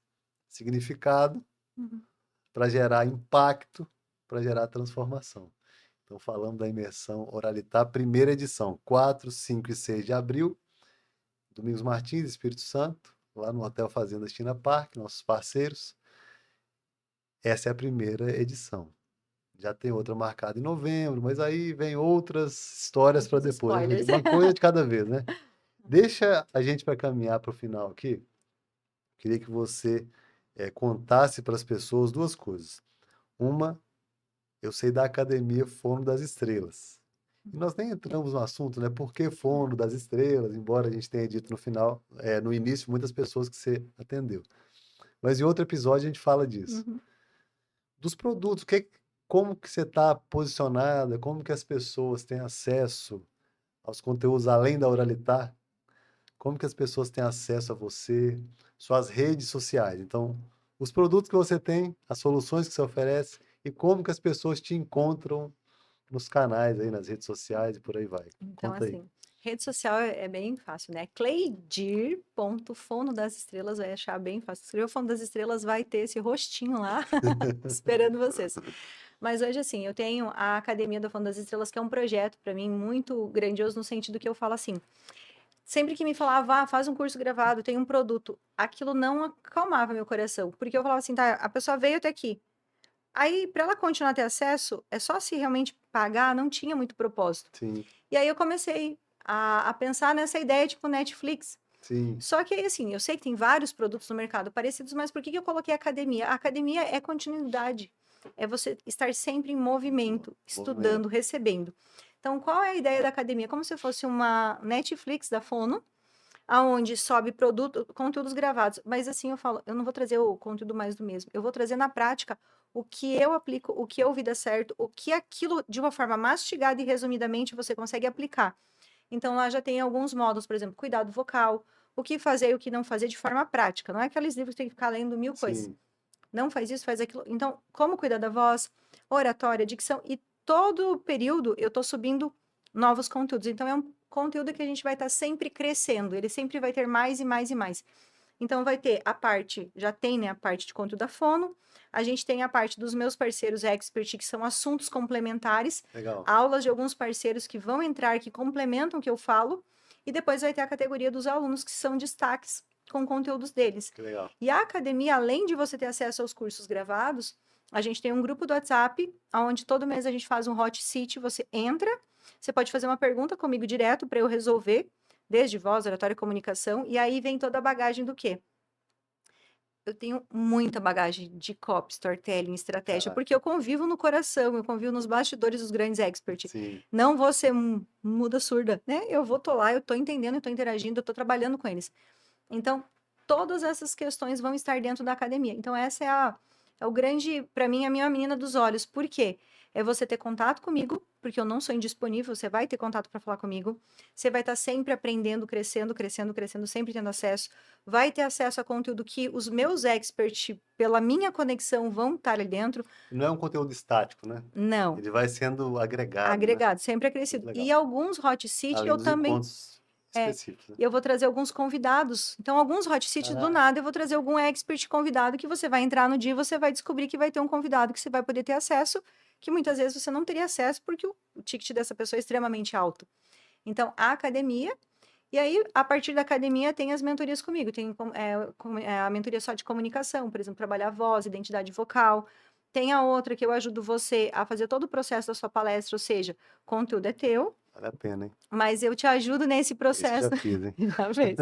significado Uhum. para gerar impacto, para gerar transformação. Então, falamos da imersão Oralitar, primeira edição, 4, 5 e 6 de abril, Domingos Martins, Espírito Santo, lá no Hotel Fazenda China Park, nossos parceiros. Essa é a primeira edição. Já tem outra marcada em novembro, mas aí vem outras histórias para Muitos depois. spoilers. Uma coisa de cada vez, né? Deixa a gente para caminhar para o final aqui. Queria que você contasse para as pessoas duas coisas. Uma, eu sei da Academia Fono das Estrelas. E nós nem entramos no assunto, né? Por que Fono das Estrelas? Embora a gente tenha dito no final, no início, muitas pessoas que você atendeu. Mas em outro episódio a gente fala disso. Uhum. Dos produtos, como que você está posicionada, como que as pessoas têm acesso aos conteúdos além da Oralitar, como que as pessoas têm acesso a você, suas redes sociais. Então, os produtos que você tem, as soluções que você oferece e como que as pessoas te encontram nos canais aí, nas redes sociais e por aí vai. Então, Conta aí. assim, rede social é bem fácil, né? Cleidir.fono das estrelas, vai achar bem fácil. Escreveu Fono das Estrelas, vai ter esse rostinho lá esperando vocês. Mas hoje, assim, eu tenho a Academia do Fono das Estrelas, que é um projeto para mim muito grandioso no sentido que eu falo assim. Sempre que me falava, faz um curso gravado, tem um produto, aquilo não acalmava meu coração, porque eu falava assim, tá, a pessoa veio até aqui. Aí, para ela continuar a ter acesso, é só se realmente pagar, não tinha muito propósito. Sim, E aí eu comecei a pensar nessa ideia tipo Netflix. sim, Só que aí, assim, eu sei que tem vários produtos no mercado parecidos, mas por que que eu coloquei academia? A academia é continuidade. É você estar sempre em movimento, estudando, movimento. recebendo. Então, qual é a ideia da academia? Como se fosse uma Netflix da Fono, aonde sobe conteúdos gravados. Mas assim eu falo, eu não vou trazer o conteúdo mais do mesmo. Eu vou trazer na prática o que eu aplico, o que eu vi dar certo, o que aquilo, de uma forma mastigada e resumidamente, você consegue aplicar. Então, lá já tem alguns módulos, por exemplo, cuidado vocal, o que fazer e o que não fazer de forma prática. Não é aqueles livros que tem que ficar lendo mil coisas. Sim, Não faz isso, faz aquilo. Então, como cuidar da voz, oratória, dicção, e todo período eu estou subindo novos conteúdos. Então, é um conteúdo que a gente vai estar sempre crescendo, ele sempre vai ter mais e mais e mais. Então, vai ter a parte, já tem, né, a parte de conteúdo da Fono, a gente tem a parte dos meus parceiros expert, que são assuntos complementares, legal, aulas de alguns parceiros que vão entrar, que complementam o que eu falo, e depois vai ter a categoria dos alunos, que são destaques com conteúdos deles. que legal. E a academia, além de você ter acesso aos cursos gravados, a gente tem um grupo do WhatsApp, onde todo mês a gente faz um hot seat, você entra, você pode fazer uma pergunta comigo direto para eu resolver, desde voz, oratória e comunicação, e aí vem toda a bagagem do quê? Eu tenho muita bagagem de copy, storytelling, estratégia, Caraca, porque eu convivo no coração, eu convivo nos bastidores dos grandes experts. sim, Não vou ser muda surda, né? Tô lá, eu tô entendendo, eu tô interagindo, eu tô trabalhando com eles. Então, todas essas questões vão estar dentro da academia. Então, essa é o grande, para mim, a minha menina dos olhos. Por quê? É você ter contato comigo, porque eu não sou indisponível, você vai ter contato para falar comigo. Você vai estar sempre aprendendo, crescendo, crescendo, crescendo, sempre tendo acesso. Vai ter acesso a conteúdo que os meus experts, pela minha conexão, vão estar ali dentro. não é um conteúdo estático, né? Não, Ele vai sendo agregado, né? agregado, sempre Muito acrescido. E legal. alguns hot seat Além eu dos também encontros é, específicos, né? eu vou trazer alguns convidados. Então, alguns hot seats do Caraca, nada, eu vou trazer algum expert convidado que você vai entrar no dia e você vai descobrir que vai ter um convidado que você vai poder ter acesso, que muitas vezes você não teria acesso porque o ticket dessa pessoa é extremamente alto. Então, a academia, e aí, a partir da academia, tem as mentorias comigo. Tem a mentoria só de comunicação, por exemplo, trabalhar voz, identidade vocal. Tem a outra que eu ajudo você a fazer todo o processo da sua palestra, ou seja, conteúdo é teu, Vale a pena, hein? mas eu te ajudo nesse Esse eu processo. já fiz, hein? Já fez.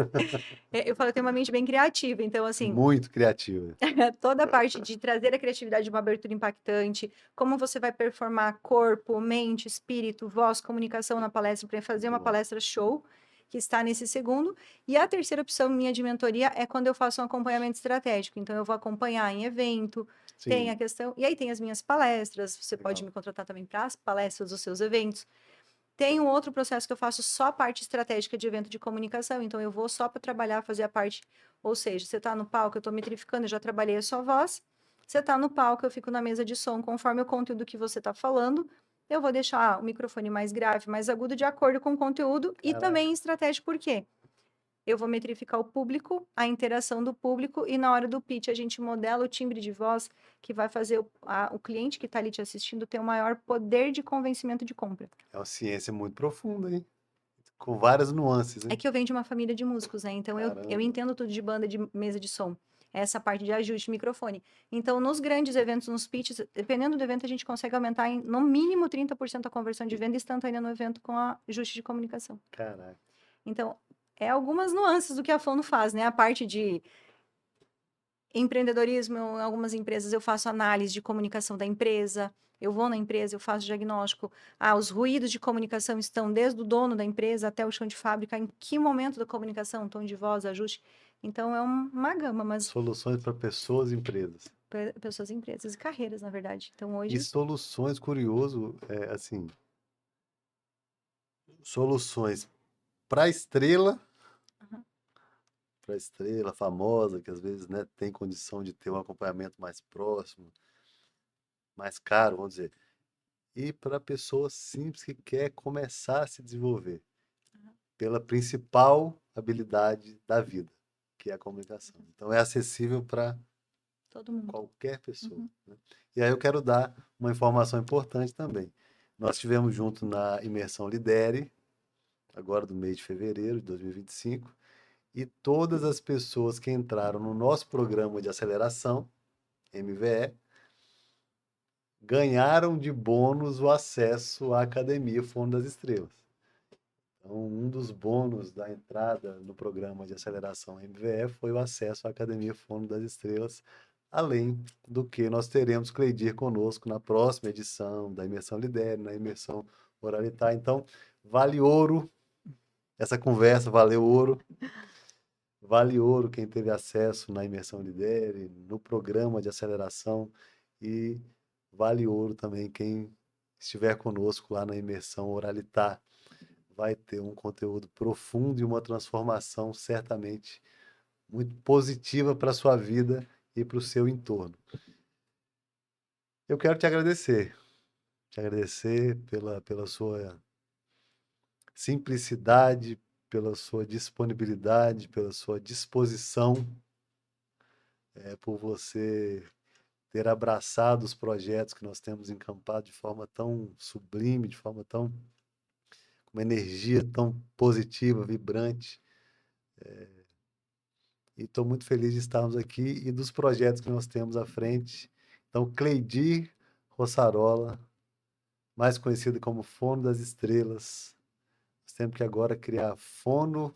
Eu falo, eu tenho uma mente bem criativa, então, assim, Muito criativo. toda a parte de trazer a criatividade de uma abertura impactante, como você vai performar corpo, mente, espírito, voz, comunicação na palestra para fazer uma Boa. palestra show, que está nesse segundo. E a terceira opção minha de mentoria é quando eu faço um acompanhamento estratégico. Então, eu vou acompanhar em evento, tem a Sim, questão. E aí tem as minhas palestras, você pode legal. me contratar também para as palestras dos seus eventos. Tem um outro processo que eu faço só a parte estratégica de evento de comunicação. Então, eu vou só para trabalhar, fazer a parte. Ou seja, você está no palco, eu estou metrificando, eu já trabalhei a sua voz. Você está no palco, eu fico na mesa de som, conforme o conteúdo que você está falando. Eu vou deixar o microfone mais grave, mais agudo, de acordo com o conteúdo e também Caraca, estratégia, por quê? Eu vou metrificar o público, a interação do público, e na hora do pitch a gente modela o timbre de voz que vai fazer o cliente que está ali te assistindo ter o maior poder de convencimento de compra. é uma ciência muito profunda, hein? Com várias nuances, É hein? que eu venho de uma família de músicos, né? Então eu Caramba. entendo tudo de banda, de mesa de som. Essa parte de ajuste de microfone. Então, nos grandes eventos, nos pitches, dependendo do evento, a gente consegue aumentar em no mínimo 30% a conversão de venda instantânea no evento com ajuste de comunicação. Caraca. Então, é algumas nuances do que a Fono faz, né? A parte de empreendedorismo, em algumas empresas eu faço análise de comunicação da empresa, eu vou na empresa, eu faço diagnóstico. Ah, os ruídos de comunicação estão desde o dono da empresa até o chão de fábrica, em que momento da comunicação, tom de voz, ajuste. Então, é uma gama, mas Soluções para pessoas e empresas. pessoas, empresas e carreiras, na verdade. Então, E hoje, soluções, curioso, assim, soluções para estrela, aham, para estrela famosa, que às vezes, né, tem condição de ter um acompanhamento mais próximo, mais caro, vamos dizer. E para a pessoa simples que quer começar a se desenvolver pela principal habilidade da vida, que é a comunicação. Então é acessível para todo mundo. qualquer pessoa, Uhum. né? E aí eu quero dar uma informação importante também. Nós estivemos junto na imersão Lidere, agora do mês de fevereiro de 2025, e todas as pessoas que entraram no nosso programa de aceleração, MVE, ganharam de bônus o acesso à Academia Fundo das Estrelas. Então, um dos bônus da entrada no programa de aceleração MVE foi o acesso à Academia Fundo das Estrelas, além do que nós teremos Cleidir conosco na próxima edição da Imersão Lidere, na Imersão Oralitar. Então, vale ouro essa conversa, valeu ouro. Vale ouro quem teve acesso na Imersão Lidere, no programa de aceleração, e vale ouro também quem estiver conosco lá na Imersão Oralitar. Vai ter um conteúdo profundo e uma transformação certamente muito positiva para a sua vida e para o seu entorno. Eu quero te agradecer pela sua simplicidade, pela sua disponibilidade, pela sua disposição, por você ter abraçado os projetos que nós temos encampado de forma tão sublime, de forma tão, com uma energia tão positiva, vibrante. E estou muito feliz de estarmos aqui e dos projetos que nós temos à frente. Então, Cleidir Rossarola, mais conhecido como Fono das Estrelas. Nós temos que agora criar fono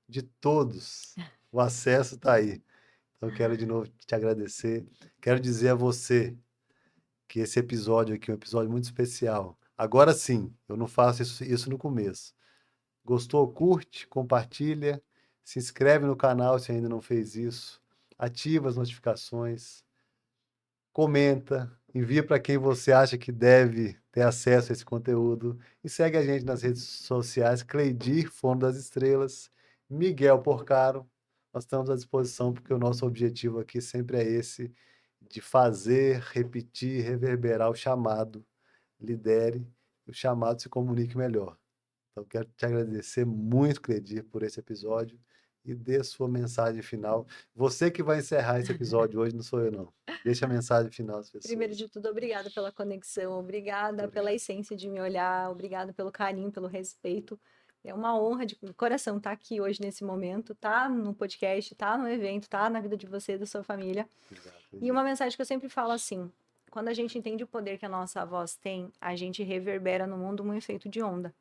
de todos. O acesso está aí. Então, eu quero de novo te agradecer. Quero dizer a você que esse episódio aqui é um episódio muito especial. Agora sim, eu não faço isso no começo. Gostou? Curte, compartilha, se inscreve no canal se ainda não fez isso, ativa as notificações, comenta, envia para quem você acha que deve ter acesso a esse conteúdo e segue a gente nas redes sociais, Cleidir, Fono das Estrelas, Miguel Porcaro. Nós estamos à disposição porque o nosso objetivo aqui sempre é esse, de fazer, repetir, reverberar o chamado, lidere, o chamado se comunique melhor. Então, quero te agradecer muito, Cledir, por esse episódio e dê sua mensagem final. Você que vai encerrar esse episódio hoje, não sou eu, não. Deixa a mensagem final às Primeiro pessoas. de tudo, obrigada pela conexão, obrigada Muito pela obrigado. essência de me olhar, obrigada pelo carinho, pelo respeito. É uma honra de coração estar aqui hoje nesse momento, estar no podcast, estar no evento, estar na vida de você e da sua família. Obrigado, E Cleide. uma mensagem que eu sempre falo assim: quando a gente entende o poder que a nossa voz tem, a gente reverbera no mundo um efeito de onda.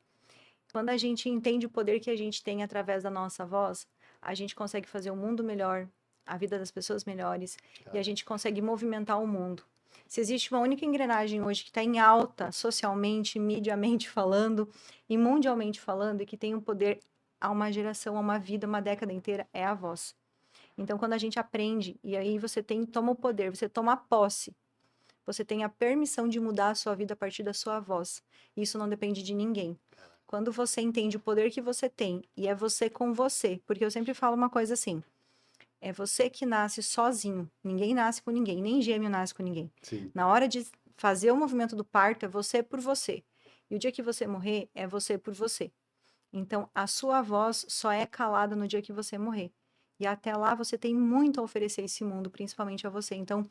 Quando a gente entende o poder que a gente tem através da nossa voz, a gente consegue fazer o mundo melhor, a vida das pessoas melhores e a gente consegue movimentar o mundo. Se existe uma única engrenagem hoje que está em alta socialmente, mediamente falando e mundialmente falando e que tem um poder a uma geração, a uma vida, uma década inteira, é a voz. Então, quando a gente aprende e aí você toma o poder, você toma a posse, você tem a permissão de mudar a sua vida a partir da sua voz. Isso não depende de ninguém. Quando você entende o poder que você tem e é você com você, porque eu sempre falo uma coisa assim: é você que nasce sozinho, ninguém nasce com ninguém, nem gêmeo nasce com ninguém. Sim, Na hora de fazer o movimento do parto, é você por você. E o dia que você morrer, é você por você. Então, a sua voz só é calada no dia que você morrer. E até lá você tem muito a oferecer esse mundo, principalmente a você. Então,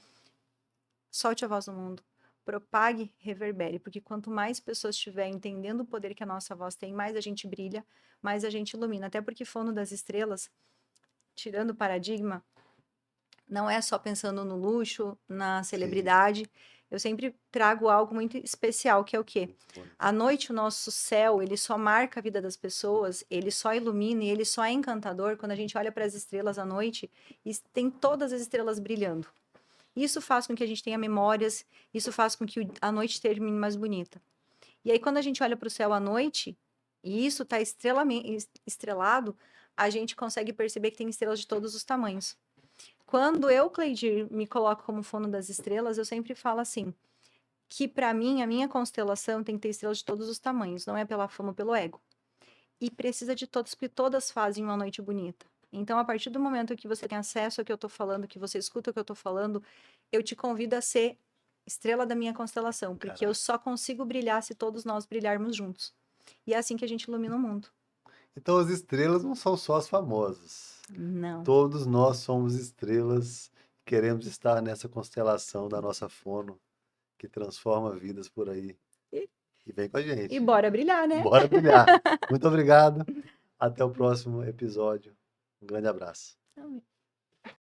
solte a voz no mundo, propague, reverbere, porque quanto mais pessoas estiverem entendendo o poder que a nossa voz tem, mais a gente brilha, mais a gente ilumina. Até porque Fono das Estrelas, tirando o paradigma, não é só pensando no luxo, na sim. celebridade. Eu sempre trago algo muito especial, que é o quê? Muito bom. À noite, o nosso céu, ele só marca a vida das pessoas, ele só ilumina e ele só é encantador quando a gente olha para as estrelas à noite e tem todas as estrelas brilhando. Isso faz com que a gente tenha memórias, isso faz com que a noite termine mais bonita. E aí, quando a gente olha para o céu à noite, e isso está estrelado, a gente consegue perceber que tem estrelas de todos os tamanhos. Quando eu, Cleidir, me coloco como fono das estrelas, eu sempre falo assim, que para mim, a minha constelação tem que ter estrelas de todos os tamanhos, não é pela fama ou pelo ego. E precisa de todos, porque todas fazem uma noite bonita. Então, a partir do momento que você tem acesso ao que eu estou falando, que você escuta o que eu estou falando, eu te convido a ser estrela da minha constelação, porque eu Caraca. só consigo brilhar se todos nós brilharmos juntos. E é assim que a gente ilumina o mundo. Então, as estrelas não são só as famosas. Não. Todos nós somos estrelas, queremos estar nessa constelação da nossa fono, que transforma vidas por aí. E, E vem com a e gente. bora brilhar, né? Bora brilhar. Muito obrigado. Até o próximo episódio. Um grande abraço. Amém.